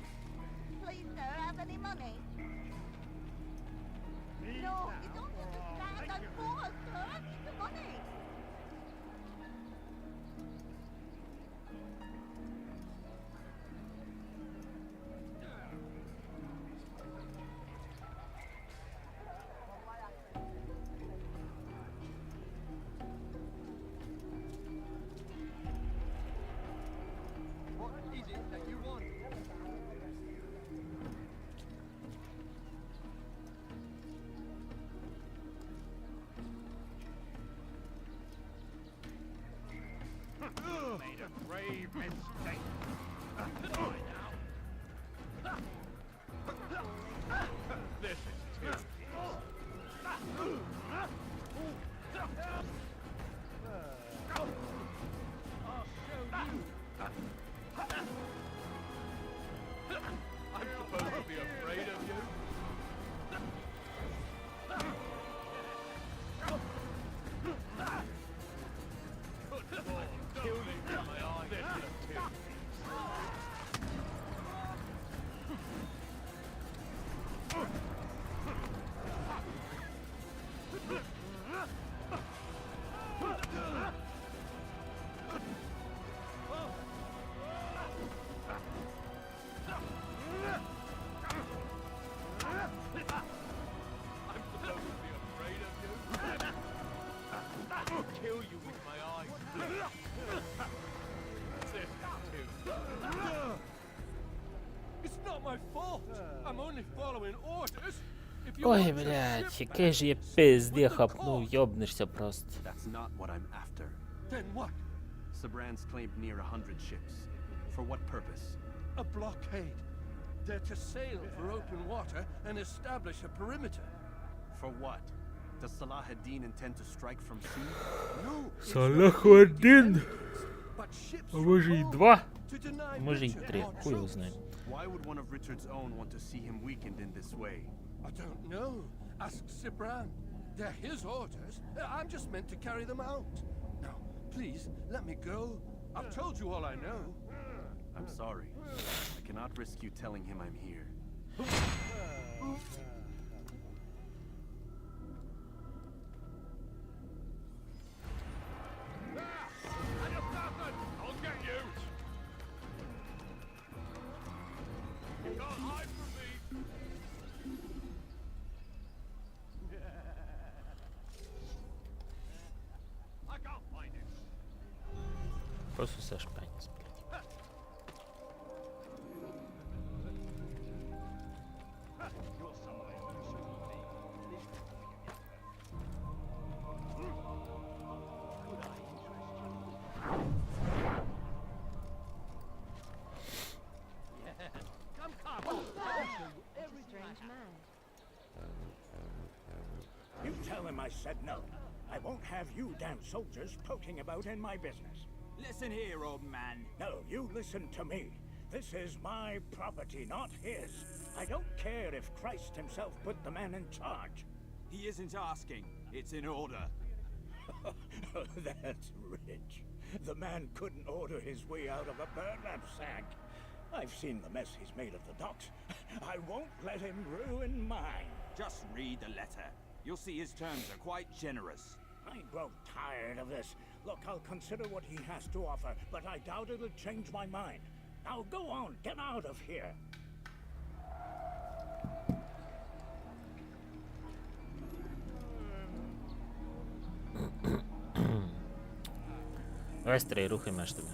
Please, sir, have any money? No, you don't understand. I'm poor, sir. I need the money. What is it that you want? Made a grave mistake. This is too. I'm supposed to be afraid of you? Kill you with my eyes. This is too. I'm supposed to be afraid of you? I'll kill you with my eyes. This is too. It's not my fault. I'm only following orders. If you Ой, want to блядь, ship який же я passengers пизді with the хапнув, cause, йобнешся просто. That's not what I'm after. then what? Sabrans claimed near 100 ships. For what purpose? A blockade. They're to sail for open water and establish a perimeter. For what? Does Salah ad-Din intend to strike from sea? No. it's Салах not один. but ships А може і from 2? to deny Може і Richard 3, our хуй його troops. знає. Why would one of Richard's own want to see him weakened in this way? I don't know. Ask Sibran. They're his orders. I'm just meant to carry them out. Now, please, let me go. I've told you all I know. I'm sorry. I cannot risk you telling him I'm here. I'll get you. You can't hide from me. I can't find it. Просто все шпеньц. some cargo. Every strange man. You tell him I said no. I won't have you damn soldiers poking about in my business. Listen here, old man. No, you listen to me. This is my property, not his. I don't care if Christ himself put the man in charge. He isn't asking. It's in order. That's rich. The man couldn't order his way out of a burlap sack. I've seen the mess he's made of the docks. I won't let him ruin mine. Just read the letter. You'll see his terms are quite generous. I grow tired of this. Look, I'll consider what he has to offer, but I doubt it'll change my mind. Now go on, get out of here. Весь три рухи меж тобі.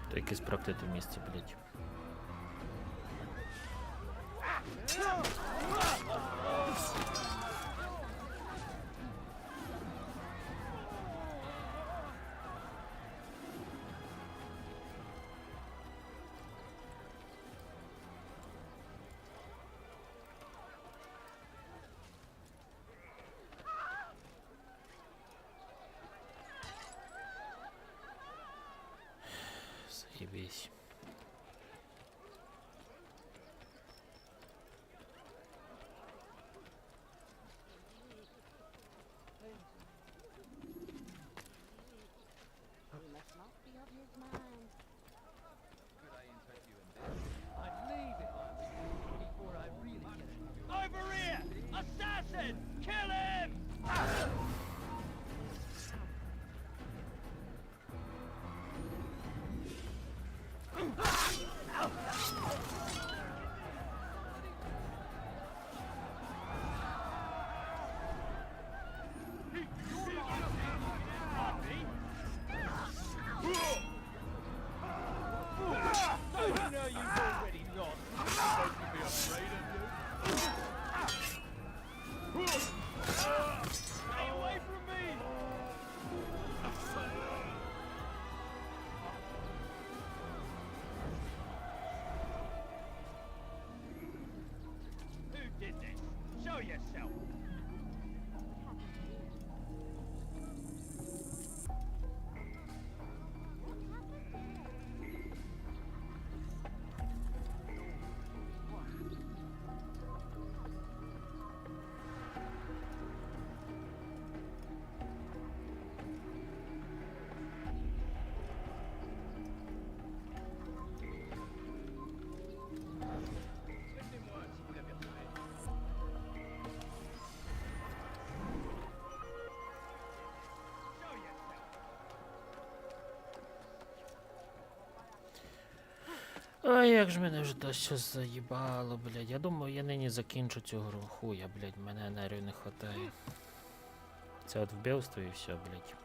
То якесь проклята місце, блядь. Заебись. He must not be of his mind. Could I interest you in this? I'd leave it before I really get it. Over here! Assassin! Kill him! Show yourself! Ой, як ж мене вже то щось заїбало, блядь. Я думаю, я нині закінчу цю гру. Хуя, блядь, мене енергії не хватає. Це от вбивство і все, блядь.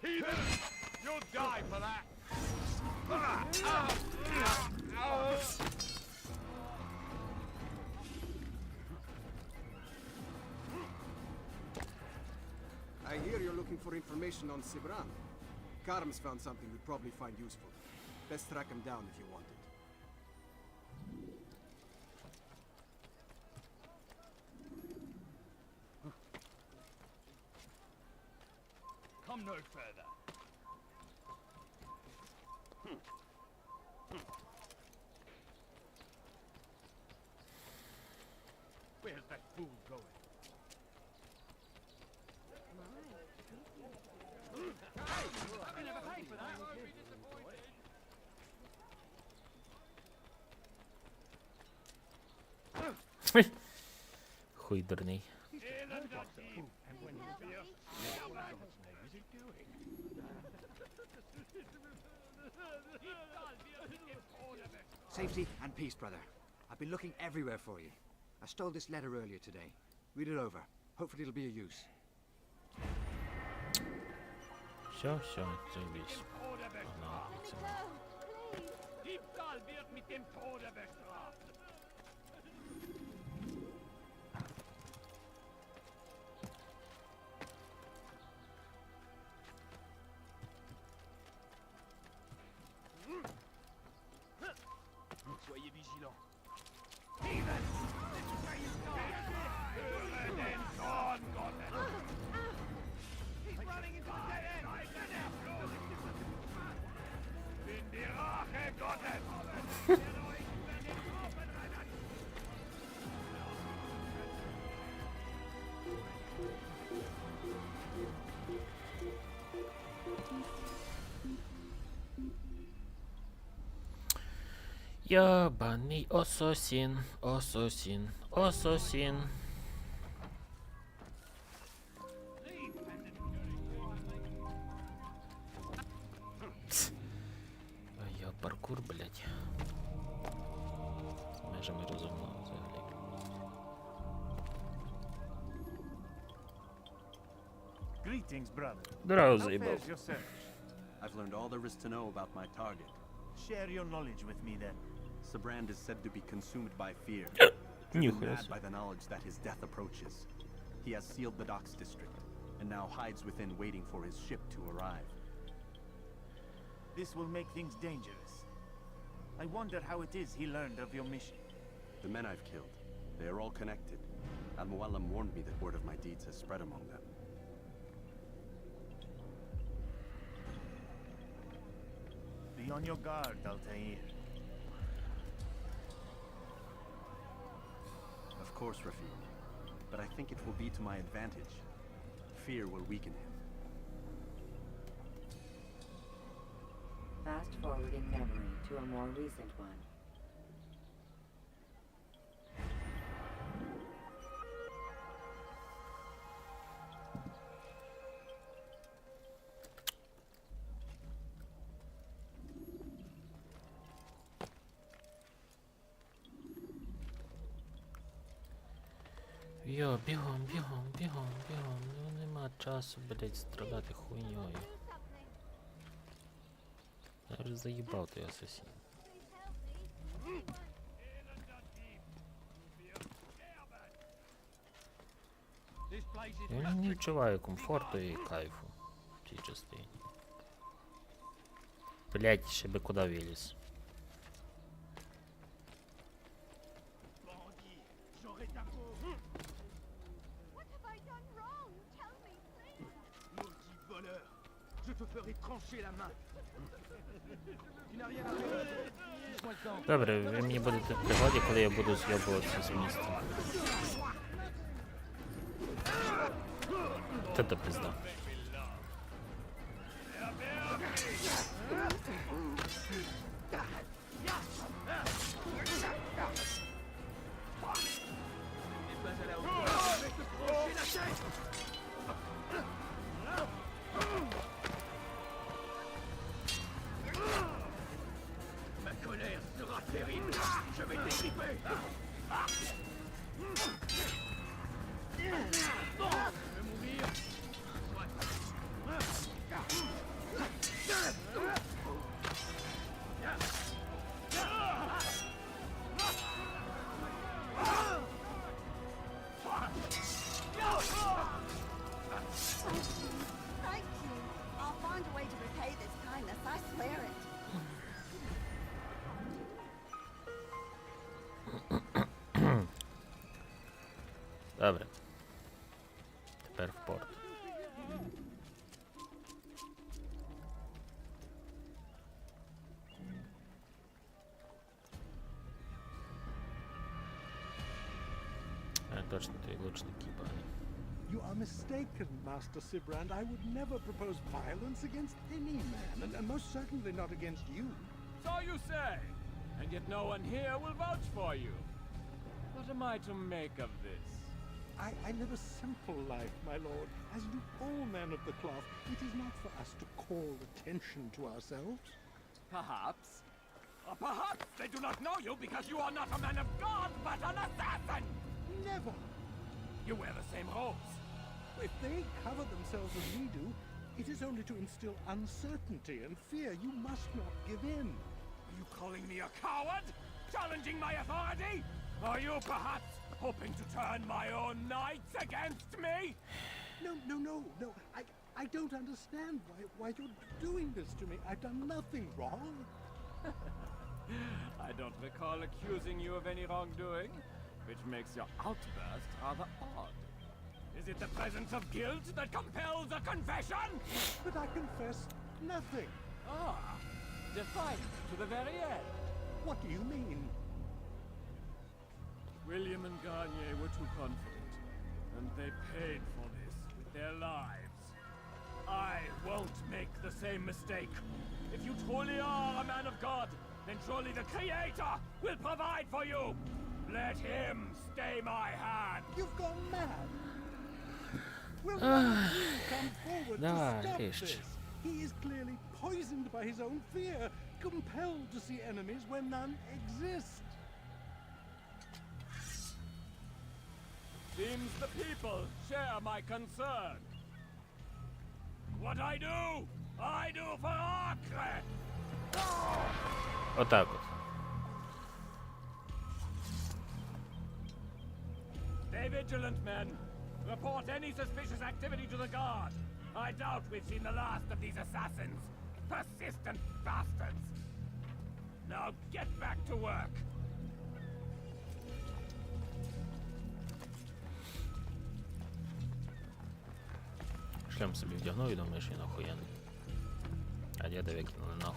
Heathen! You'll die for that! I hear you're looking for information on Sibran. Karm's found something you'd probably find useful. Best track him down if you want it. Come no further. Where's that fool going? Хуй дурний. Safety and peace, brother. I've been looking everywhere for you. I stole this letter earlier today. Read it over. Hopefully it'll be of use. Все, заебись. Погнали, пацаны. Diebstahl wird mit dem Tode bestraft. Soyez vigilants. He's running into the dead end. Bin die Rache Gottes. Ябаний Асасін, Асасін, Асасін. А я паркур, блядь. Межами розумного взагалі. Greetings, brother. Друзі, How бо. fares your search? I've learned all there is to know about my target. Share your knowledge with me then. Sabrand is said to be consumed by fear, driven Нихуя mad себе. by the knowledge that his death approaches. He has sealed the docks district, and now hides within waiting for his ship to arrive. This will make things dangerous. I wonder how it is he learned of your mission. The men I've killed, they are all connected. Al-Muallim warned me that word of my deeds has spread among them. Be on your guard, Altair. Of course, Rafiq. But I think it will be to my advantage. Fear will weaken him. Fast forwarding memory to a more recent one. Йо, бігом. Ну нема часу, блять, страдати хуйньою. Я вже заїбав той асасін. Я не відчуваю комфорту і кайфу в цій частині. Блять, ще би куди виліз. What have I done wrong? Tell me, please. Maudit voleur! Je te ferai trancher la main! Tu n'as rien à faire! Laisse-moi le temps! Добре, ви мені будете в пригоді, коли я буду з'єбуватися з міста. Та то пизда. Ma colère sera terrible. Je vais t'étriper. Je vais mourir. Thank you. I'll find a way to repay this kindness, I swear it. Добре. Тепер в порт. Точно, той лучник їбаний. You are mistaken, Master Sibrand. I would never propose violence against any man, and most certainly not against you. So you say, and yet no one here will vouch for you. What am I to make of this? I live a simple life, my lord, as do all men of the cloth. It is not for us to call attention to ourselves. Perhaps. Or perhaps they do not know you because you are not a man of God, but an assassin! Never! You wear the same robes. If they cover themselves as we do, it is only to instill uncertainty and fear. You must not give in. Are you calling me a coward? Challenging my authority? Are you perhaps hoping to turn my own knights against me? No. I don't understand why you're doing this to me. I've done nothing wrong. I don't recall accusing you of any wrongdoing, which makes your outburst rather odd. Is it the presence of guilt that compels a confession? But I confess nothing. Ah, defiant to the very end. What do you mean? William and Garnier were too confident, and they paid for this with their lives. I won't make the same mistake. If you truly are a man of God, then surely the Creator will provide for you. Let him stay my hand. You've gone mad. Will one of you come forward to stop this? He is clearly poisoned by his own fear, compelled to see enemies where none exist. Seems the people share my concern. What I do for Acre! Отак от. Stay vigilant, men. Report any suspicious activity to the guard. I doubt we've seen the last of these assassins. Persistent bastards. Now get back to work. Шлем собі вдягнув і думаю, що він охуєнний. А діда викинули нахуй.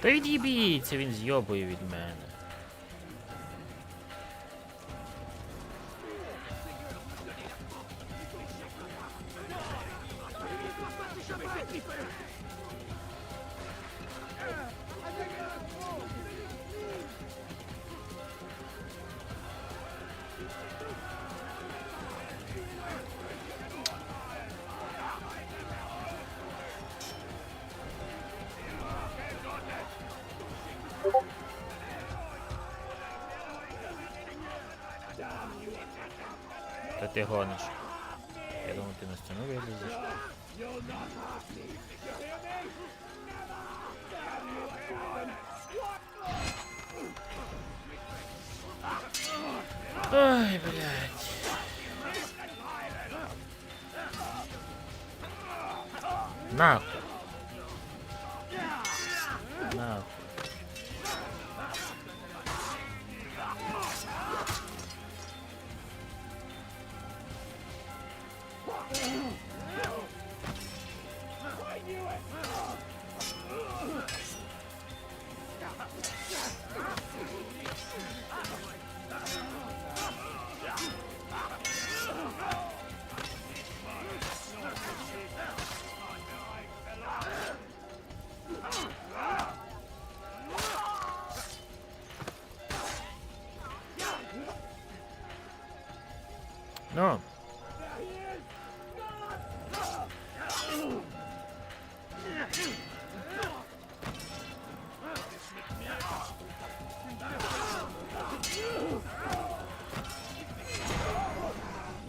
Та від'їбіться, він з'йобує від мене. Та ти гониш. Я думаю, ти на стіну вилізеш. Ой, блядь. Нахуй. Ну.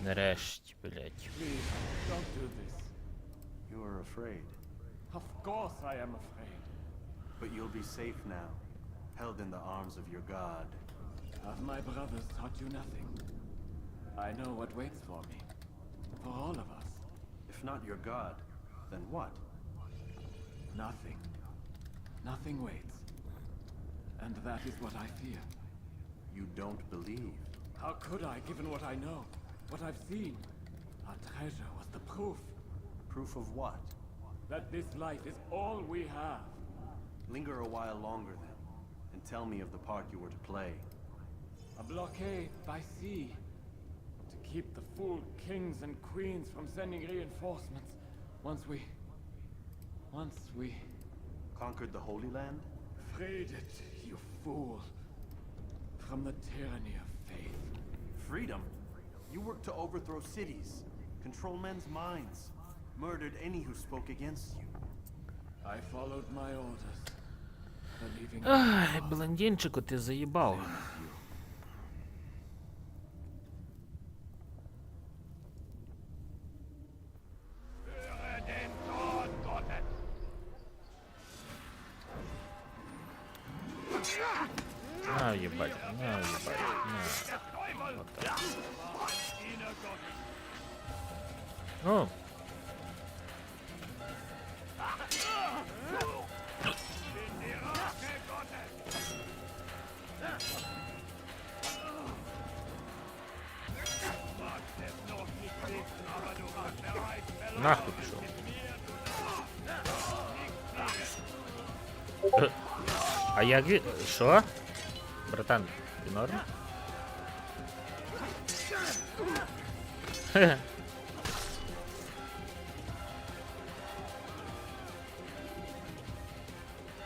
Нарешті, блядь. Please, don't do this. You are afraid. Of course I am afraid. But you'll be safe now, held in the arms of your god. Have my brothers taught you nothing? I know what waits for me. For all of us. If not your god, then what? Nothing. Nothing waits. And that is what I fear. You don't believe. How could I, given what I know? What I've seen? Our treasure was the proof. Proof of what? That this life is all we have. Linger a while longer then, and tell me of the part you were to play. A blockade by sea. To keep the fool kings and queens from sending reinforcements. Once we... Conquered the Holy Land? Freed it, you fool. From the tyranny of faith. Freedom? You worked to overthrow cities, control men's minds, murdered any who spoke against you. I followed my orders, believing... Ай, блондинчику, ти заїбав. На, ебать, на, ебать, на. Вот так. Ну. Нахуй пішов. А як він... Що? Братан, ти норм? Хе-хе.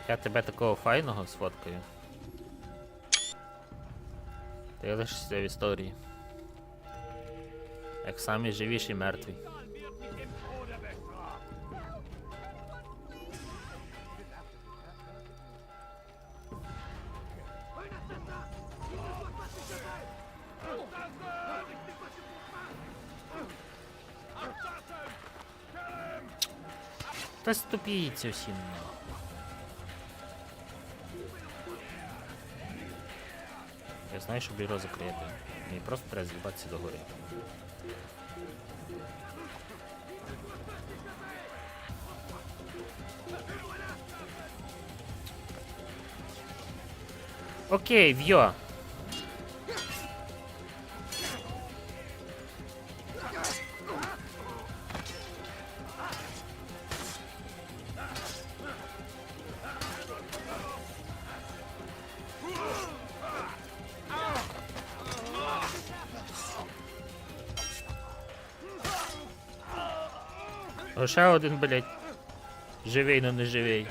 Я тебе такого файного сфоткаю. Ти лишишся в історії. Як самий живіший мертвий. Та ступіться всі нахуй. Я знаю, що бюро закрите. Мені просто треба з'їбатися до гори. Окей, в'йо. Ще один, блядь. Живий, но не живий.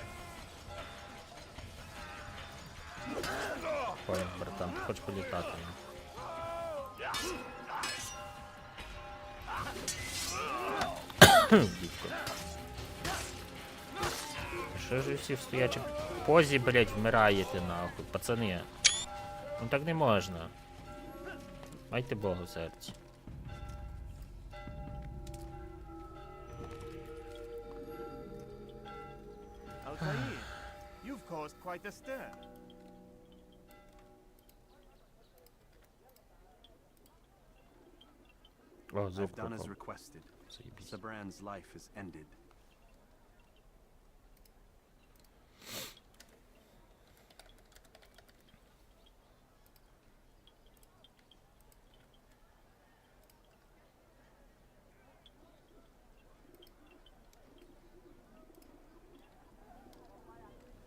Понял, братан, ти хочеш політати. Дідько. Що ж ви всі в стоячій позі, блядь, вмираєте, нахуй, пацани? Ну так не можна. Майте Бога в серці. Al-Qaid, you've caused quite a stir. О, I've звук done as пропав. requested. Заєбісь. Sabran's life is ended.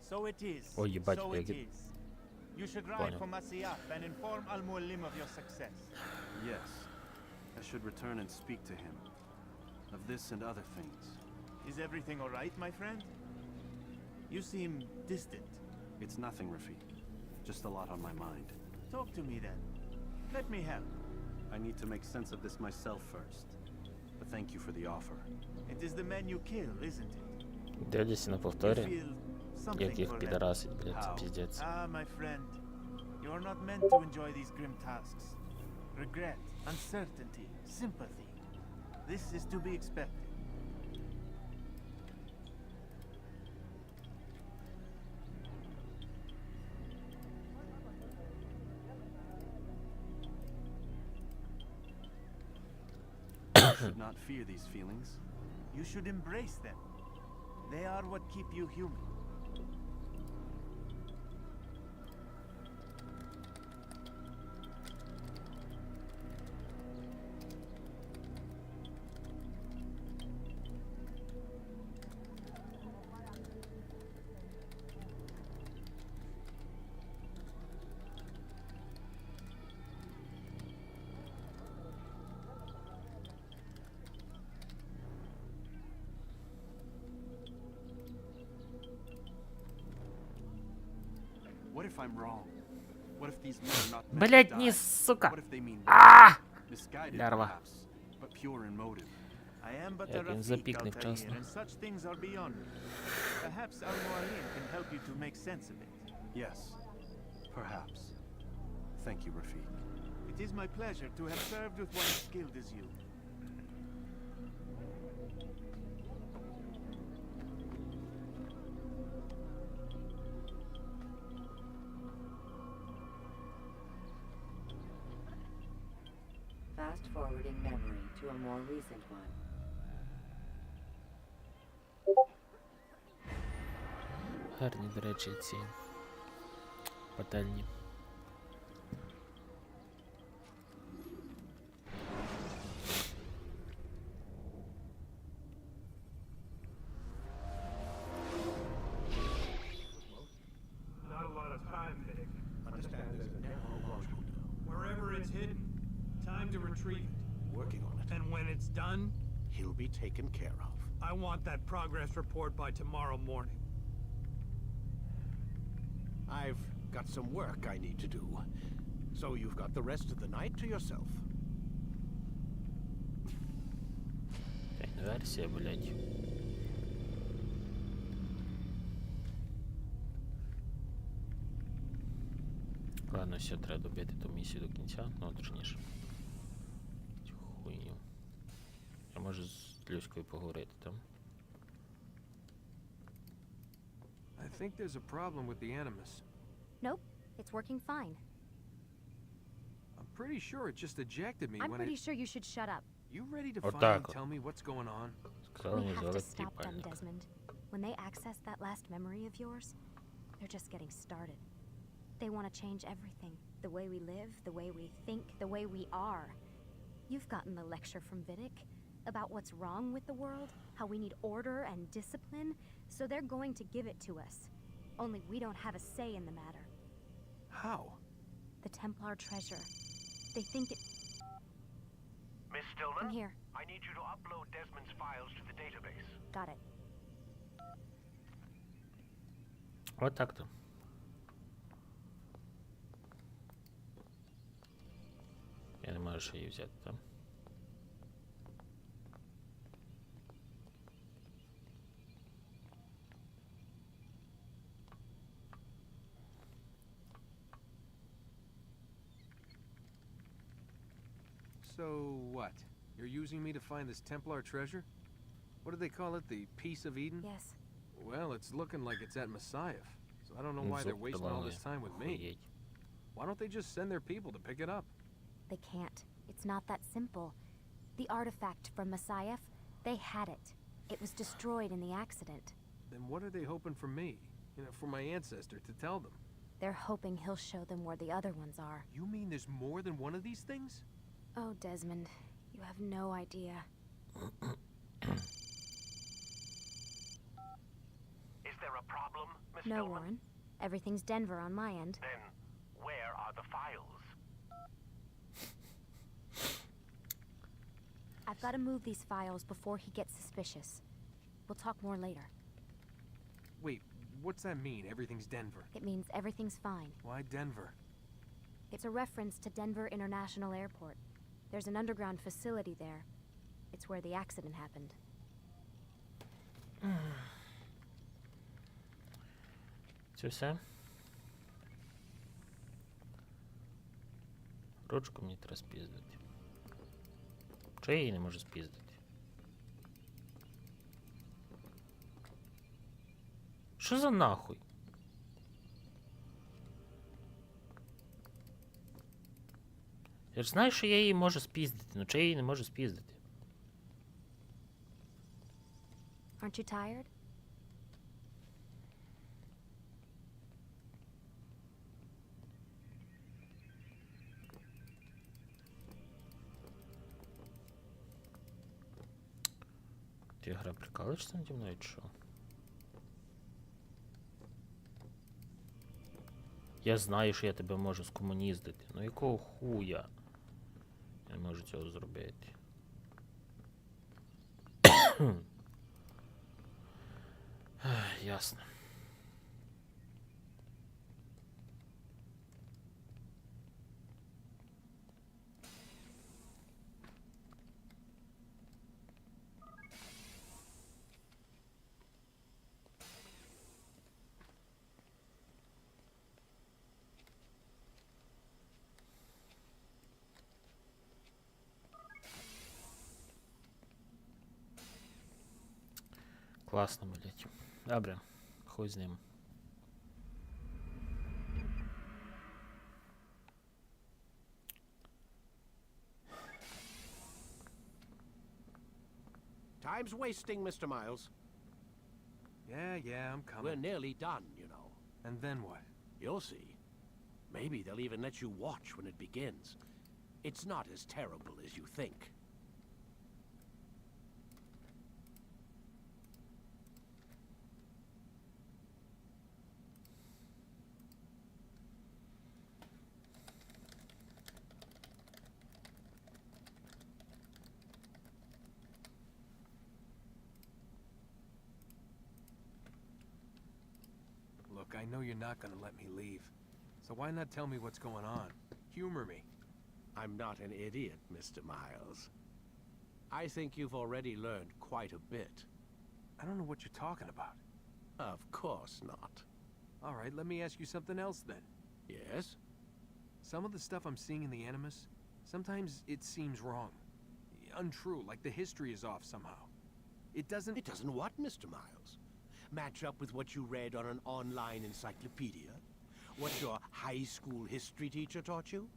So it is. Ой, ебать, So я it is. You should ride Понял. for Masyaf and inform Al-Muallim of your success. Yes. I should return and speak to him. Of this and other things. Is everything all right, my friend? You seem distant. It's nothing, Rafiq. Just a lot on my mind. Talk to me then. Let me help. I need to make sense of this myself first. But thank you for the offer. It is the men you kill, isn't it? Дивлюся на You повторі, feel something як їх for them. підарасить, блядь, це How? піздець. Ah, my friend. You are not meant to enjoy these grim tasks. Regret, uncertainty, sympathy. This is to be expected. You should not fear these feelings. You should embrace them. They are what keep you human. What if I'm wrong? What if these men are not meant Блядь, to не, die? сука. What if they mean Ah! misguided Лярва. perhaps, but pure in motive? I am but a Як він Rafik, запікне Altair, вчасно. and such things are beyond me. Perhaps Al-Mu'alim can help you to make sense of it. Yes, perhaps. Thank you, Rafik. It is my pleasure to have served with one as skilled as you. Fast forwarding memory to a more recent one. Гарні, до речі, ці пательні. Not a lot of time, Vic. Understand there's never a rush. Wherever it's hidden, time to retrieve it. Working on it. And when it's done, He'll be taken care of. I want that progress report by tomorrow morning. I've got some work I need to do. So you've got the rest of the night to yourself. Версія, блядь. Ладно, все, треба добити ту місію до кінця, ну точніше. Цю хуйню. Я можу з Люською поговорити там. I think there's a problem with the Animus. Nope, it's working fine. I'm pretty sure it just ejected me I'm when pretty it... sure you should shut up. You ready to Отак finally от. tell me what's going on? Сказала We мені have to золотий stop them, пальник. Desmond. When they access that last memory of yours, they're just getting started. They want to change everything. The way we live, the way we think, the way we are. You've gotten the lecture from Vidic about what's wrong with the world, how we need order and discipline, so they're going to give it to us. Only we don't have a say in the matter. How? The Templar treasure. They think it... Miss Stillman? I'm here. I need you to upload Desmond's files to the database. Got it. От так-то. Я не можу ще її взяти там. So what? You're using me to find this Templar treasure? What do they call it? The Peace of Eden? Yes. Well, it's looking like it's at Messiah. So I don't know why they're wasting all this time with me. Why don't they just send their people to pick it up? They can't. It's not that simple. The artifact from Messiah, they had it. It was destroyed in the accident. Then what are they hoping from me? You know, for my ancestor to tell them? They're hoping he'll show them where the other ones are. You mean there's more than one of these things? Oh, Desmond, you have no idea. Is there a problem, Miss No, Stillman? Warren. Everything's Denver on my end. Then where are the files? I've got to move these files before he gets suspicious. We'll talk more later. Wait, what's that mean? Everything's Denver. It means everything's fine. Why Denver? It's a reference to Denver International Airport. There's an underground facility there. It's where the accident happened. Це все? Ручку мені треба спіздити. Чого я її не можу спіздити? Що за нахуй? Я ж знаю, що я її можу спіздити, але чого я її не можу спіздити? Aren't you tired? Ти гра прикалуєшся наді мною, чи що? Я знаю, що я тебе можу скомуніздити. Ну якого хуя? Я не можу цього зробити. Ясно. Класно, блять. Добре, хуй з ним. Time's wasting, Mr. Miles. Yeah, I'm coming. We're nearly done, you know. And then what? You'll see. Maybe they'll even let you watch when it begins. It's not as terrible as you think. Look, I know you're not gonna let me leave. So why not tell me what's going on? Humor me. I'm not an idiot, Mr. Miles. I think you've already learned quite a bit. I don't know what you're talking about. Of course not. All right, let me ask you something else then. Yes? Some of the stuff I'm seeing in the Animus, sometimes it seems wrong. Untrue, like the history is off somehow. It doesn't... It doesn't what, Mr. Miles? Match up with what you read on an online encyclopedia? What your high school history teacher taught you?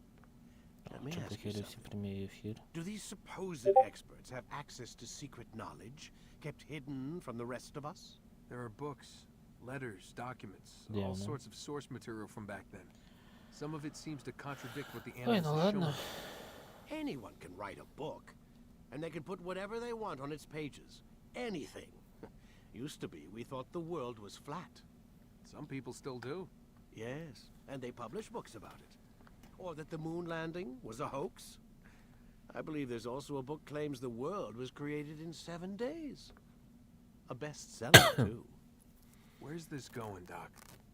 Let me ask you something. Do these supposed experts have access to secret knowledge kept hidden from the rest of us? There are books, letters, documents, all sorts of source material from back then. Some of it seems to contradict what the Animus is showing. Anyone can write a book, and they can put whatever they want on its pages. Anything. Used to be, we thought the world was flat. Some people still do. Yes, and they publish books about it. Or that the moon landing was a hoax. I believe there's also a book claims the world was created in 7 days. A bestseller, too. Where's this going, Doc?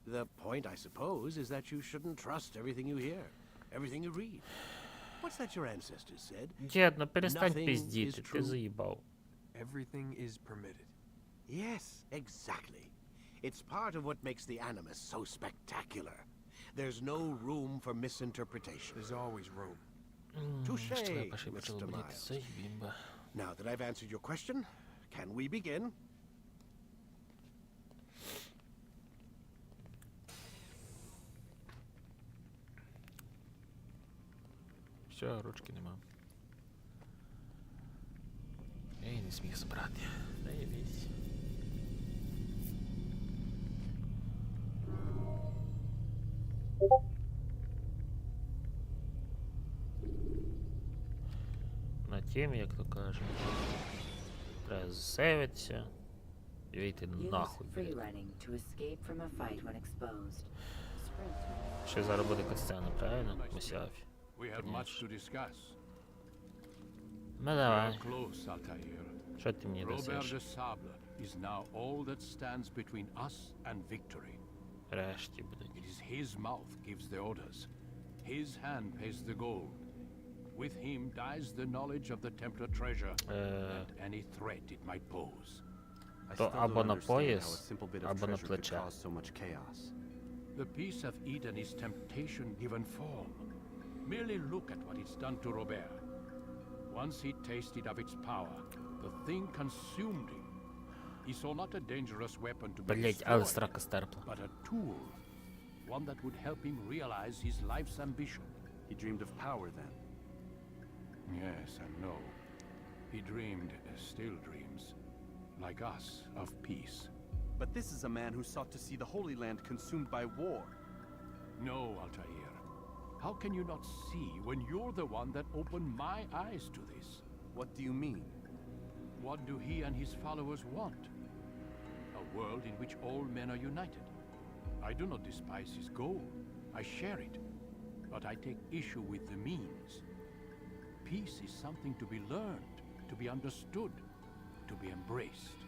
The point, I suppose, is that you shouldn't trust everything you hear, everything you read. What's that your ancestors said? Дед, ну перестань пиздить, ты заебал. Everything is permitted. Yes, exactly. It's part of what makes the Animus so spectacular. There's no room for misinterpretation. There's always room. Touché, Mr. Miles. Now that I've answered your question, can we begin? Все, ручки нема. Я її не зміг забрати. Заєбісь. На темі, як то кажуть. Треба засейвитися і вийти нахуй. Ще зараз буде катсцена, правильно? Мусяфі. Ну давай. Що ти мені дасиш? Решті, блядь. It is his mouth gives the orders. His hand pays the gold. With him dies the knowledge of the Templar treasure and any threat it might pose. I То still або don't на understand how a пояс, simple bit of або на treasure could плече. cause so much chaos. The peace of Eden is temptation given form. Merely look at what it's done to Robert. Once he tasted of its power, the thing consumed him. He saw not a dangerous weapon to be Блять, але destroyed, срака стерпла. but a tool. One that would help him realize his life's ambition. He dreamed of power then. Yes and no. He dreamed, still dreams, like us, of peace. But this is a man who sought to see the Holy Land consumed by war. No, Altair. How can you not see when you're the one that opened my eyes to this? What do you mean? What do he and his followers want? A world in which all men are united. I do not despise his goal. I share it. But I take issue with the means. Peace is something to be learned, to be understood, to be embraced.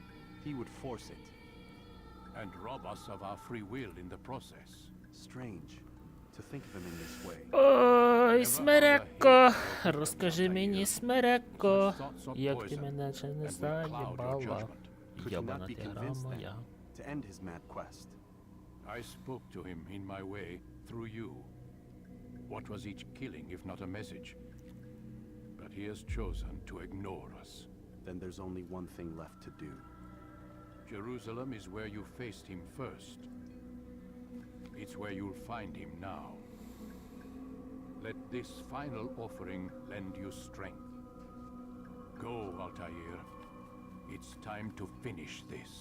He would force it. And rob us of our free will in the process. Strange to think of him in this way. Ой, смереко, розкажи мені, смереко, як ти мене ще не заєбала. Йобана ти гра моя. To end his mad quest. I spoke to him in my way, through you. What was each killing if not a message? But he has chosen to ignore us. Then there's only one thing left to do. Jerusalem is where you faced him first. It's where you'll find him now. Let this final offering lend you strength. Go, Altair. It's time to finish this.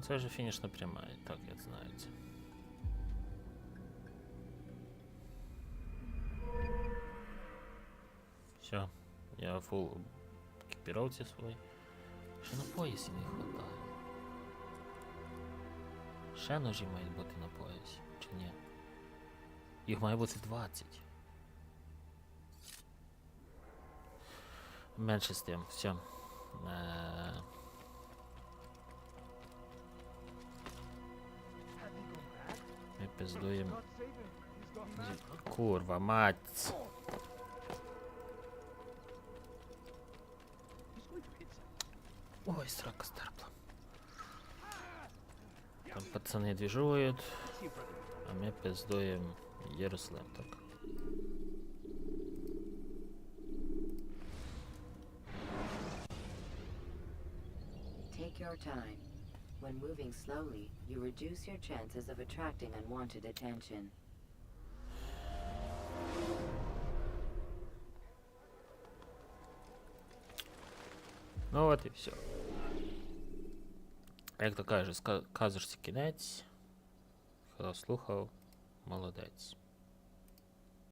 Це вже фінішна пряма, так я знаю це. Все, я фул екіпіровці свої. Ще на поясі не хватає. Ще ножі мають бути на поясі, чи ні? Їх має бути 20. Менше з тим, все. Ми пиздуємо. Курва, мать. Ой, срака стерпла. Там пацаны движуют, а мы пиздуем Єрусалим, так. Take your time. When moving slowly, you reduce your chances of attracting unwanted attention. Ну от і все. Як то кажуть, казочці кінець. Хто слухав, молодець.